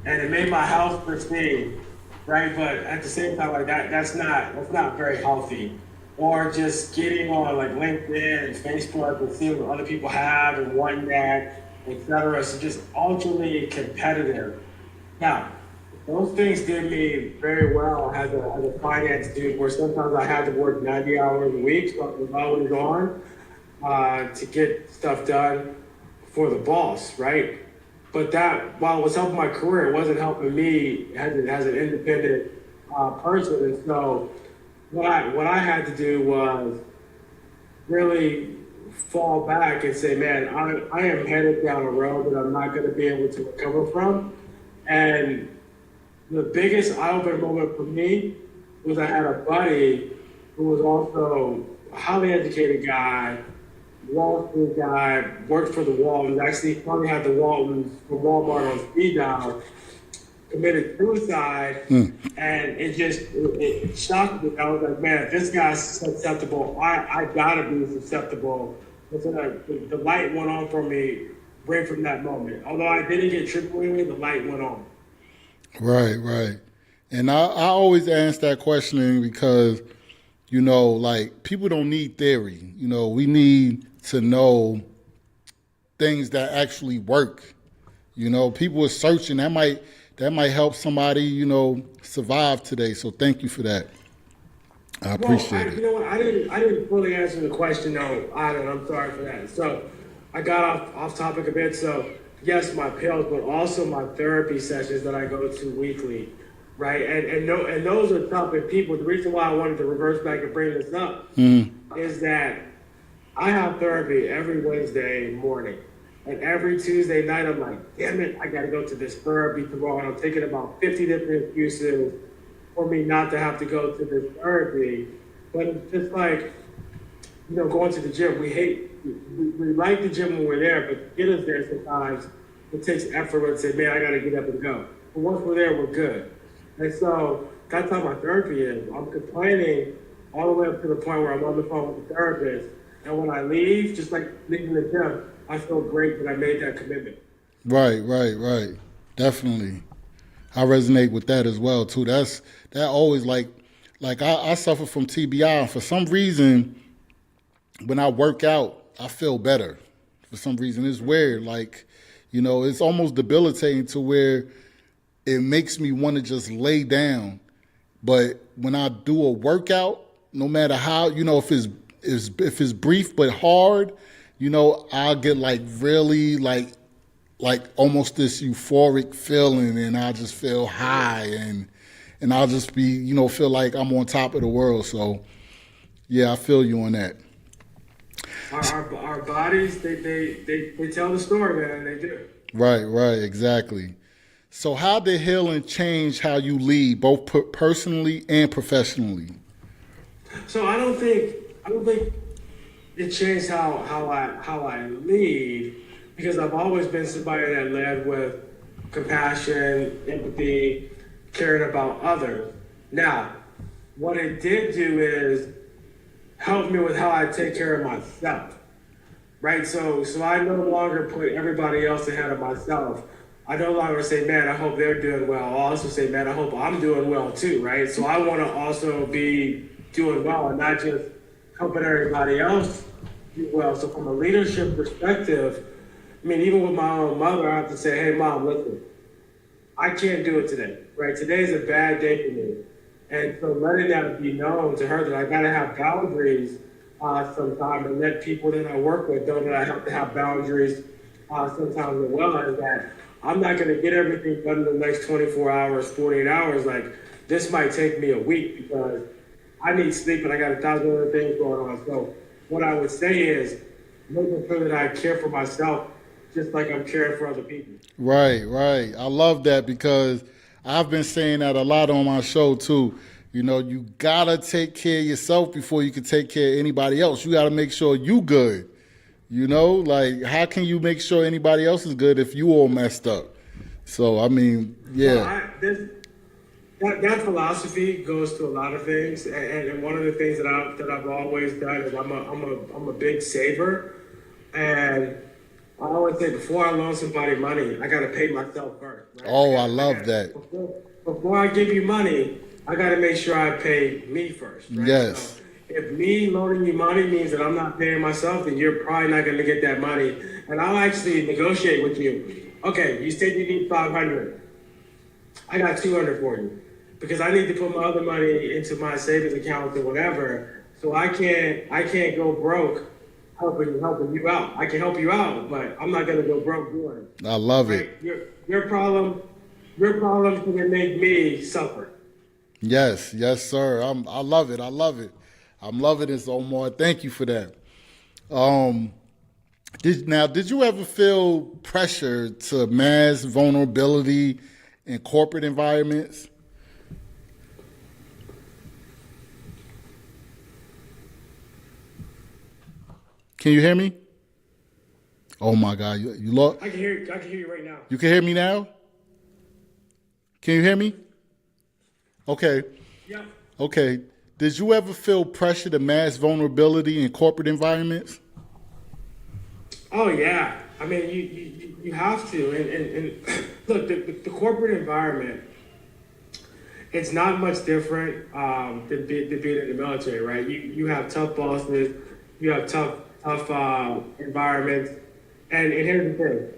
[SPEAKER 6] And it made my health pristine, right? But at the same time, like that's not very healthy. Or just getting on like LinkedIn and Facebook and seeing what other people have and wanting that, etc. So just ultimately competitive. Now, those things did me very well as a finance dude, where sometimes I had to work 90 hours a week, so I was always on to get stuff done for the boss, right? But that, while it was helping my career, it wasn't helping me as an independent person. And so what I had to do was really fall back and say, man, I am headed down a road that I'm not going to be able to recover from. And the biggest eye-opener moment for me was I had a buddy who was also a highly educated guy, Wall Street guy, worked for the Waltons, actually probably had the Waltons from Walmart on speed dial, committed suicide, and it shocked me. I was like, man, if this guy's susceptible, I gotta be susceptible. And so the light went on for me right from that moment. Although I didn't get triple-A, the light went on.
[SPEAKER 5] Right. And I always ask that question because, like people don't need theory. We need to know things that actually work. People are searching. That might help somebody, survive today. So thank you for that. I appreciate it.
[SPEAKER 6] You know what? I didn't fully answer the question though, Adam. I'm sorry for that. So I got off topic a bit. So yes, my pills, but also my therapy sessions that I go to weekly, right? And those are tough. And people, the reason why I wanted to reverse back and bring this up is that I have therapy every Wednesday morning. And every Tuesday night, I'm like, damn it, I got to go to this therapy tomorrow. And I'm thinking about 50 different excuses for me not to have to go to this therapy. But it's just like, going to the gym. We like the gym when we're there, but to get us there sometimes, it takes effort and say, man, I got to get up and go. But once we're there, we're good. And so that's how my therapy is. I'm complaining all the way up to the point where I'm on the phone with the therapist. And when I leave, just like leaving the gym, I feel great that I made that commitment.
[SPEAKER 5] Right. Definitely. I resonate with that as well too. That always like I suffer from TBI, and for some reason when I work out, I feel better. For some reason, it's weird. Like, it's almost debilitating to where it makes me want to just lay down. But when I do a workout, no matter how, if it's brief but hard, I'll get like really like almost this euphoric feeling, and I just feel high, and I'll just be, feel like I'm on top of the world. So yeah, I feel you on that.
[SPEAKER 6] Our bodies, they tell the story, man. They do.
[SPEAKER 5] Right, exactly. So how did healing change how you lead, both personally and professionally?
[SPEAKER 6] So I don't think it changed how I lead, because I've always been somebody that led with compassion, empathy, caring about others. Now, what it did do is help me with how I take care of myself, right? So I no longer put everybody else ahead of myself. I no longer say, man, I hope they're doing well. I'll also say, man, I hope I'm doing well too, right? So I want to also be doing well and not just helping everybody else do well. So from a leadership perspective, I mean, even with my own mother, I have to say, hey, Mom, listen, I can't do it today, right? Today's a bad day for me. And so letting that be known to her that I got to have boundaries sometimes, and let people that I work with know that I have to have boundaries sometimes as well, is that I'm not going to get everything done in the next 24 hours, 48 hours. Like, this might take me a week because I need sleep and I got 1,000 other things going on. So what I would say is making sure that I care for myself just like I'm caring for other people.
[SPEAKER 5] Right. I love that, because I've been saying that a lot on my show too. You gotta take care of yourself before you can take care of anybody else. You gotta make sure you good. Like, how can you make sure anybody else is good if you all messed up? So, I mean, yeah.
[SPEAKER 6] Well, that philosophy goes to a lot of things, and one of the things that I've always done is I'm a big saver, and I always say before I loan somebody money, I got to pay myself first. Right?
[SPEAKER 5] Oh, I love that.
[SPEAKER 6] Before I give you money, I got to make sure I pay me first. Right?
[SPEAKER 5] Yes.
[SPEAKER 6] So if me loaning you money means that I'm not paying myself, then you're probably not going to get that money. And I'll actually negotiate with you. Okay, you said you need $500. I got $200 for you, because I need to put my other money into my savings account or whatever. So I can't go broke helping you out. I can help you out, but I'm not going to go broke doing it.
[SPEAKER 5] I love it.
[SPEAKER 6] Your problems can make me suffer.
[SPEAKER 5] Yes, sir. I love it. I'm loving this, Omar. Thank you for that. Did you ever feel pressure to mask vulnerability in corporate environments? Can you hear me? Oh my God, you lost.
[SPEAKER 6] I can hear you right now.
[SPEAKER 5] You can hear me now? Can you hear me? Okay.
[SPEAKER 6] Yeah.
[SPEAKER 5] Okay. Did you ever feel pressure to mask vulnerability in corporate environments?
[SPEAKER 6] Oh yeah. I mean, you have to. And look, the corporate environment It's not much different than being in the military, right? You have tough bosses, you have tough environments, and here's the thing: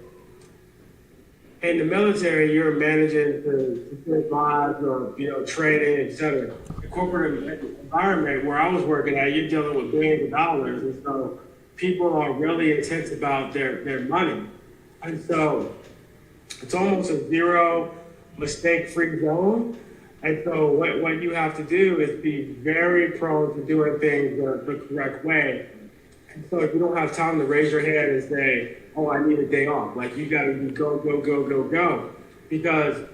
[SPEAKER 6] in the military, you're managing to secure lives or training, etc. The corporate environment where I was working at, you're dealing with billions of dollars, and so people are really intense about their money, and so it's almost a zero mistake-free zone. And so what you have to do is be very prone to doing things the correct way. And so if you don't have time to raise your hand and say, oh, I need a day off, like you got to go, go, go, go, go. Because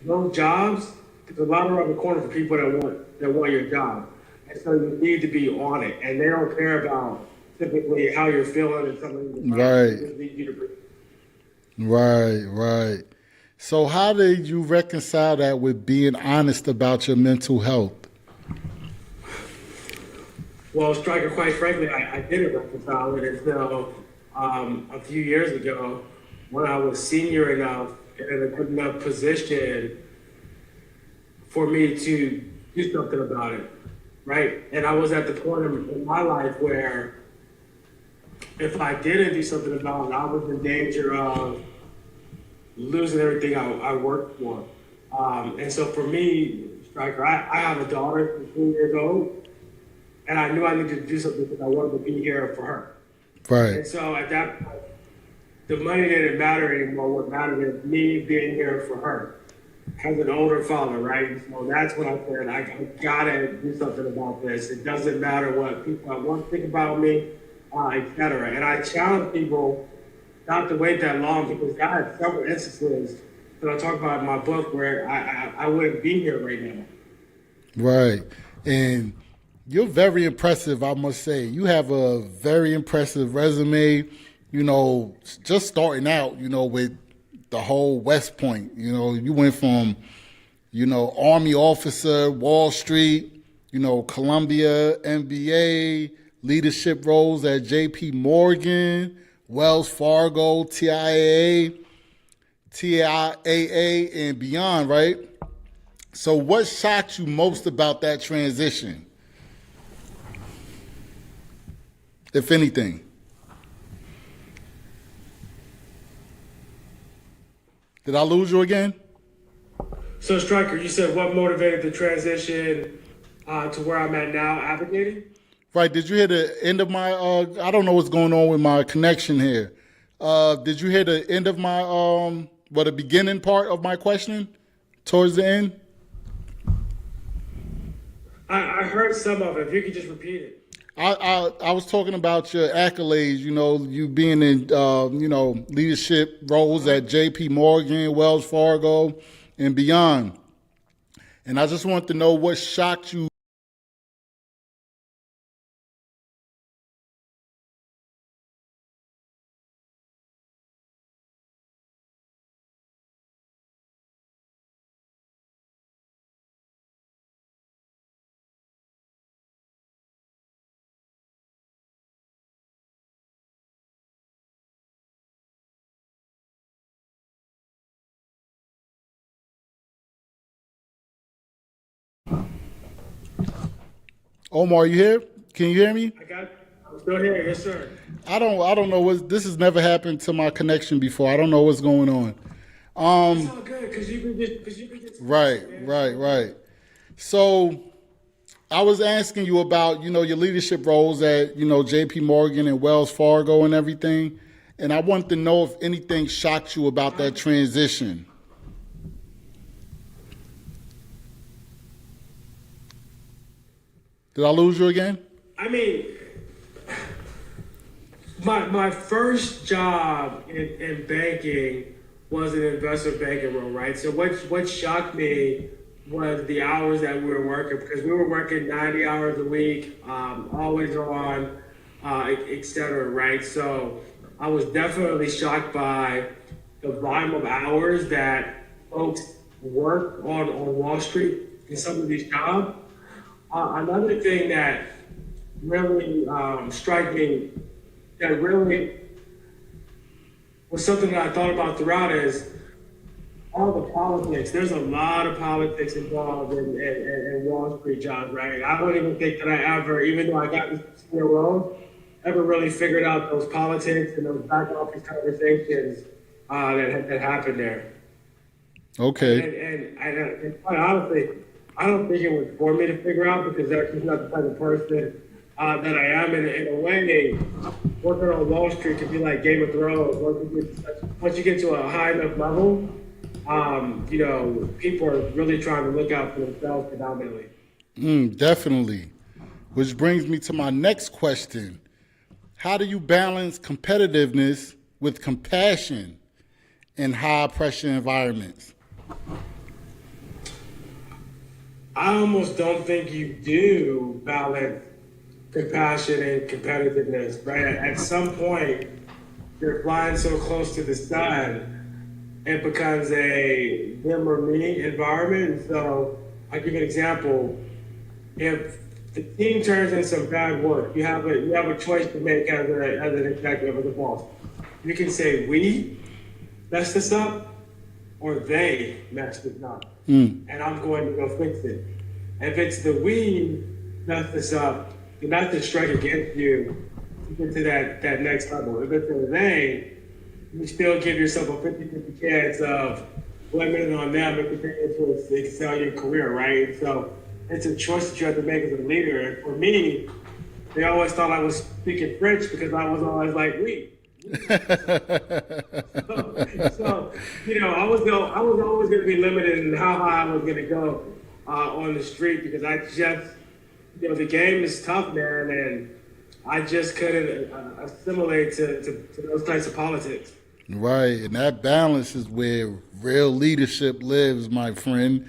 [SPEAKER 6] those jobs, there's a lot around the corner for people that want your job. And so you need to be on it. And they don't care about typically how you're feeling and something.
[SPEAKER 5] Right.
[SPEAKER 6] They just need you to breathe.
[SPEAKER 5] Right. So how did you reconcile that with being honest about your mental health?
[SPEAKER 6] Well, Striker, quite frankly, I didn't reconcile it until a few years ago when I was senior enough and in a good enough position for me to do something about it, right? And I was at the point in my life where if I didn't do something about it, I was in danger of losing everything I worked for. And so for me, Striker, I have a daughter who's 2 years old, and I knew I needed to do something because I wanted to be here for her.
[SPEAKER 5] Right.
[SPEAKER 6] And so at that point, the money didn't matter anymore. What mattered is me being here for her as an older father, right? And so that's when I said, I gotta do something about this. It doesn't matter what people want to think about me, et cetera. And I challenge people not to wait that long because I had several instances that I talk about in my book where I wouldn't be here right now.
[SPEAKER 5] Right. And you're very impressive, I must say. You have a very impressive resume, just starting out, with the whole West Point. You went from, Army officer, Wall Street, Columbia, MBA, leadership roles at J.P. Morgan, Wells Fargo, TIAA, and beyond, right? So what shocked you most about that transition, if anything? Did I lose you again?
[SPEAKER 6] So, Striker, you said what motivated the transition to where I'm at now, advocating?
[SPEAKER 5] Right. Did you hear the end of my, I don't know what's going on with my connection here. Did you hear the end of my, the beginning part of my question towards the end?
[SPEAKER 6] I heard some of it. If you could just repeat it.
[SPEAKER 5] I was talking about your accolades, you being in, leadership roles at J.P. Morgan, Wells Fargo, and beyond. And I just want to know what shocked you. Omar, you here? Can you hear me?
[SPEAKER 6] I'm still here, yes, sir.
[SPEAKER 5] I don't know this has never happened to my connection before. I don't know what's going on.
[SPEAKER 6] It's all good because you can just
[SPEAKER 5] Right. So I was asking you about, your leadership roles at, J.P. Morgan and Wells Fargo and everything. And I wanted to know if anything shocked you about that transition. Did I lose you again?
[SPEAKER 6] I mean, my first job in banking was an investment banking role, right? So what shocked me was the hours that we were working, because we were working 90 hours a week, always on, et cetera, right? So I was definitely shocked by the volume of hours that folks work on Wall Street in some of these jobs. Another thing that really struck me, that really was something that I thought about throughout, is all the politics. There's a lot of politics involved in Wall Street jobs, right? I don't even think that I ever, even though I got this senior role, ever really figured out those politics and those back office conversations that happened there.
[SPEAKER 5] Okay.
[SPEAKER 6] And quite honestly, I don't think it was for me to figure out because that's just not the type of person that I am. In a way, working on Wall Street could be like Game of Thrones. Once you get to a high enough level, people are really trying to look out for themselves predominantly.
[SPEAKER 5] Definitely. Which brings me to my next question. How do you balance competitiveness with compassion in high pressure environments?
[SPEAKER 6] I almost don't think you do balance compassion and competitiveness, right? At some point, you're flying so close to the sun, it becomes a them or me environment. So I'll give you an example. If the team turns in some bad work, you have a choice to make as an executive, as a boss. You can say, we messed this up, or they messed it up. And I'm going to go fix it. If it's the we messed this up, then that's a strike against you to get to that next level. If it's the they, you still give yourself a 50-50 chance of blaming it on them and continuing to excel your career, right? So it's a choice that you have to make as a leader. And for me, they always thought I was speaking French because I was always like, we. So I was always going to be limited in how high I was going to go on the street because I just, the game is tough, man, and I just couldn't assimilate to those types of politics.
[SPEAKER 5] Right, and that balance is where real leadership lives, my friend.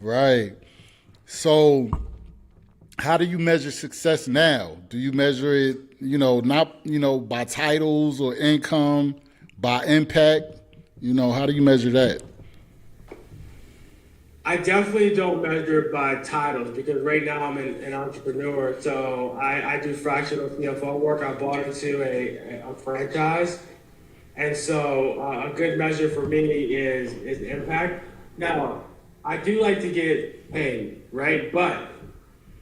[SPEAKER 5] Right. So, how do you measure success now? Do you measure it, not, by titles or income, by impact? How do you measure that?
[SPEAKER 6] I definitely don't measure it by titles because right now I'm an entrepreneur. So I do fractional CFO work. I bought into a franchise. And so a good measure for me is impact. Now, I do like to get paid, right? But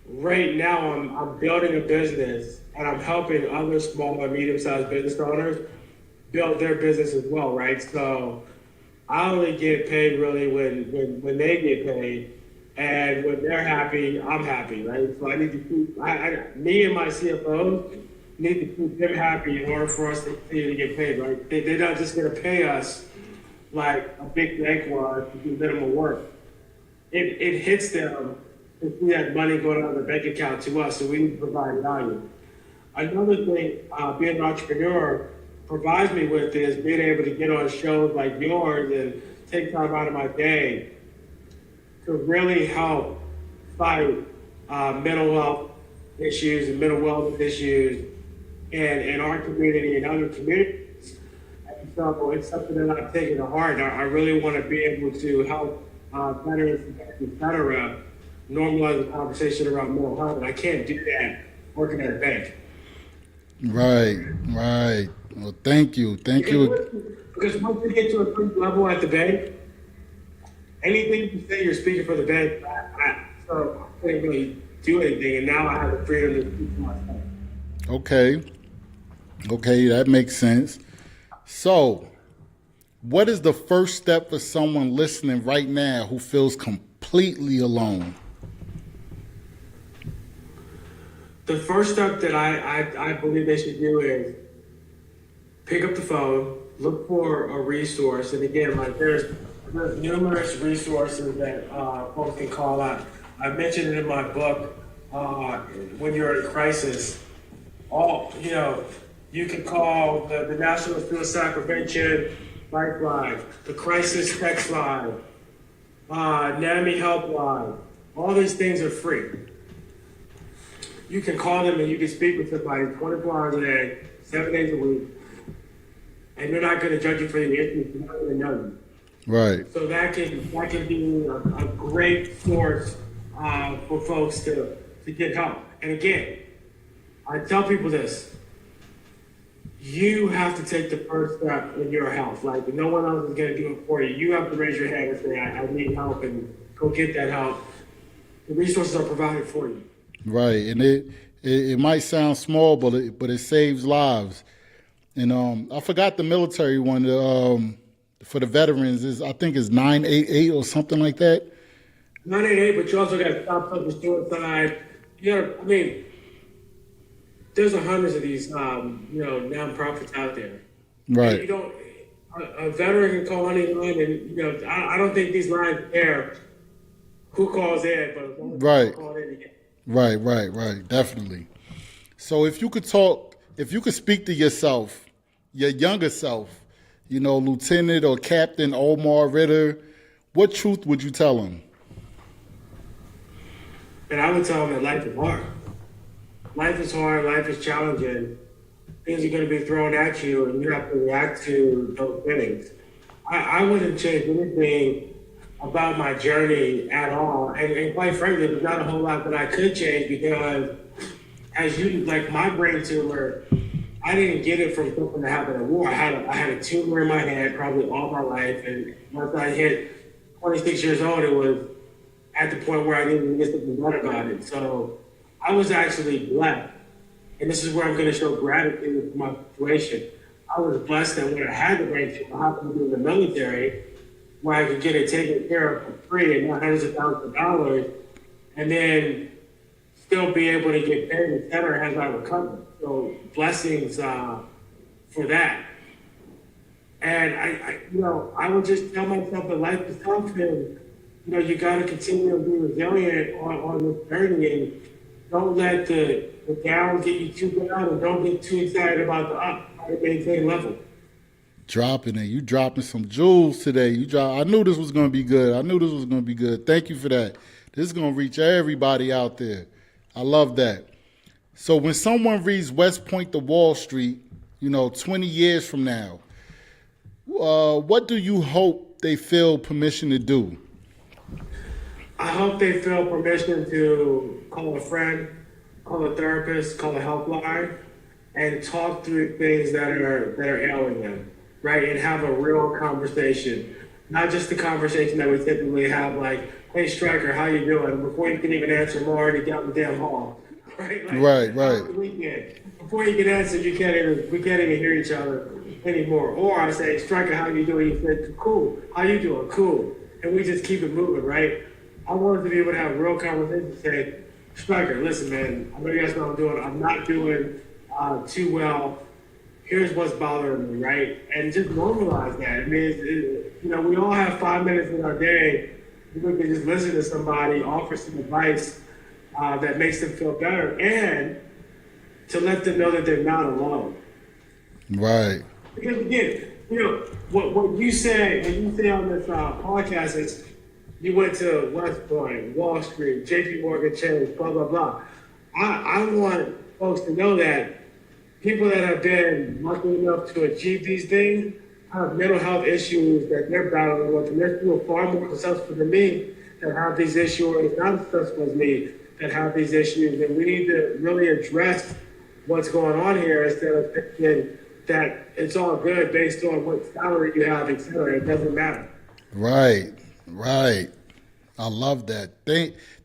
[SPEAKER 6] right now I'm building a business and I'm helping other small and medium-sized business owners build their business as well, right? So I only get paid really when they get paid, and when they're happy, I'm happy, right? So I need to keep me and my CFOs need to keep them happy in order for us to continue to get paid, right? They're not just going to pay us like a big bank was to do minimum work. It hits them to see that money going out of their bank account to us, so we need to provide value. Another thing, being an entrepreneur provides me with is being able to get on shows like yours and take time out of my day to really help fight mental health issues and mental wellness issues in our community and other communities. And so it's something that I'm taking to heart. I really want to be able to help veterans, et cetera, normalize the conversation around mental health. And I can't do that working at a bank.
[SPEAKER 5] Right. Well, thank you.
[SPEAKER 6] Because once you get to a certain level at the bank, anything you say, you're speaking for the bank. So I couldn't really do anything, and now I have the freedom to speak for myself. Okay, that makes sense. So, what is the first step for someone listening right now who feels completely alone? The first step that I believe they should do is pick up the phone, look for a resource, and again, like there's numerous resources that folks can call out. I mentioned it in my book. When you're in a crisis, you can call the National Suicide Prevention Lifeline, the Crisis Text Line, NAMI Helpline. All these things are free. You can call them and you can speak with somebody 24 hours a day, 7 days a week, and they're not going to judge you for your issues. They're not going to know you.
[SPEAKER 5] Right.
[SPEAKER 6] So that can be a great source for folks to get help. And again, I tell people this: you have to take the first step in your health. Like, no one else is going to do it for you. You have to raise your hand and say, I need help, and go get that help. The resources are provided for you.
[SPEAKER 5] Right, and it might sound small, but it saves lives. And I forgot the military one. For the veterans is, I think, is 988 or something like that.
[SPEAKER 6] 988, but you also got to stop self suicide. I mean, there's hundreds of these, nonprofits out there.
[SPEAKER 5] Right.
[SPEAKER 6] And a veteran can call any line, and I don't think these lines care who calls in, but as long as
[SPEAKER 5] right.
[SPEAKER 6] call in again.
[SPEAKER 5] Right, definitely. So if you could speak to yourself, your younger self, Lieutenant or Captain Omar Ritter, what truth would you tell him?
[SPEAKER 6] And I would tell him that life is hard. Life is hard, life is challenging. Things are going to be thrown at you, and you have to react to those things. I wouldn't change anything about my journey at all. And quite frankly, there's not a whole lot that I could change, because my brain tumor, I didn't get it from something that happened at war. I had a tumor in my head probably all my life, and once I hit 26 years old, it was at the point where I didn't even get something done about it. So I was actually blessed, and this is where I'm going to show gratitude for my situation. I was blessed that when I had the brain tumor, I happened to be in the military, where I could get it taken care of for free and not hundreds of thousands of dollars, and then still be able to get paid, et cetera, as I recover. So blessings for that. And I would just tell myself that life is tough, and you got to continue to be resilient on this journey, and don't let the down get you too down, and don't get too excited about the up. Try to maintain level.
[SPEAKER 5] Dropping it. You dropping some jewels today. I knew this was going to be good. Thank you for that. This is going to reach everybody out there. I love that. So when someone reads West Point to Wall Street, 20 years from now, what do you hope they feel permission to do?
[SPEAKER 6] I hope they feel permission to call a friend, call a therapist, call a helpline, and talk through things that are ailing them, right? And have a real conversation. Not just the conversation that we typically have, like, hey, Striker, how you doing? Before you can even answer, I'm already down the damn hall. Right? Like,
[SPEAKER 5] Right.
[SPEAKER 6] Before you can answer, we can't even hear each other anymore. Or I say, Striker, how you doing? He said, cool. How you doing? Cool. And we just keep it moving, right? I wanted to be able to have real conversations, say, Striker, listen, man, I know you guys know what I'm doing. I'm not doing too well. Here's what's bothering me, right? And just normalize that. I mean, we all have 5 minutes in our day. We can just listen to somebody, offer some advice that makes them feel better, and to let them know that they're not alone.
[SPEAKER 5] Right.
[SPEAKER 6] Because again, what you say on this podcast is you went to West Point, Wall Street, JP Morgan Chase, blah, blah, blah. I want folks to know that people that have been lucky enough to achieve these things have mental health issues that they're battling with, and they're still far more successful than me that have these issues, not as successful as me, that have these issues. And we need to really address what's going on here instead of thinking that it's all good based on what salary you have, et cetera. It doesn't matter.
[SPEAKER 5] Right. I love that.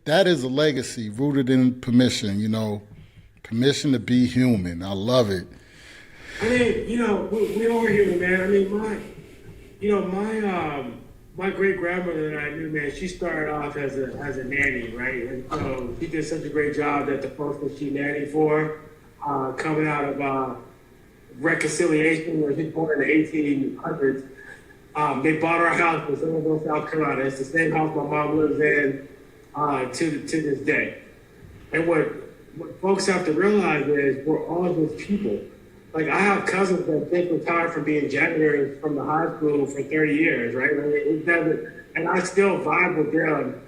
[SPEAKER 5] That is a legacy rooted in permission, permission to be human. I love it.
[SPEAKER 6] I mean, we are human, man. I mean, my great grandmother that I knew, man, she started off as a nanny, right? And so she did such a great job that the folks that she nannied for, coming out of reconciliation, where she's born in the 1800s, they bought our house in Somerville, South Carolina. It's the same house my mom lives in to this day. And what folks have to realize is we're all just people. Like, I have cousins that just retired from being janitors from the high school for 30 years, right? I mean, it doesn't, and I still vibe with them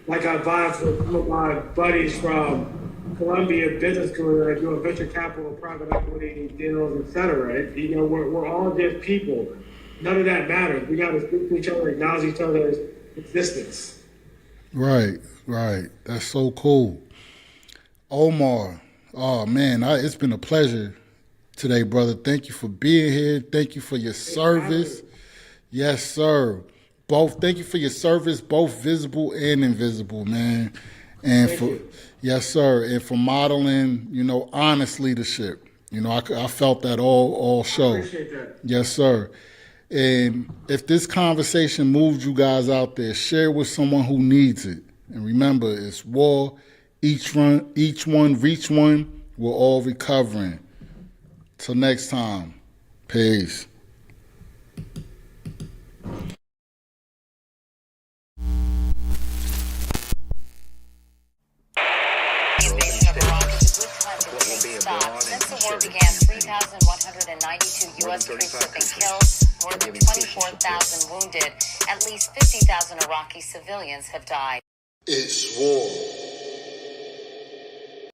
[SPEAKER 6] like I vibe with some of my buddies from Columbia Business School that are doing venture capital, private equity deals, et cetera. We're all just people. None of that matters. We got to speak to each other, acknowledge each other's existence.
[SPEAKER 5] Right. That's so cool. Omar, oh man, it's been a pleasure today, brother. Thank you for being here. Thank you for your service. Yes, sir. Both. Thank you for your service, both visible and invisible, man. And yes, sir. And for modeling, honest leadership. I felt that all show.
[SPEAKER 6] I appreciate that.
[SPEAKER 5] Yes, sir. And if this conversation moved you guys out there, share with someone who needs it. And remember, it's war. Each one, reach one. We're all recovering. Till next time. Peace.
[SPEAKER 3] The invasion of Iraq is a good time to stop. Since the war began, 3,192 U.S. troops have been killed, more than 24,000 wounded. At least 50,000 Iraqi civilians have died.
[SPEAKER 5] It's war.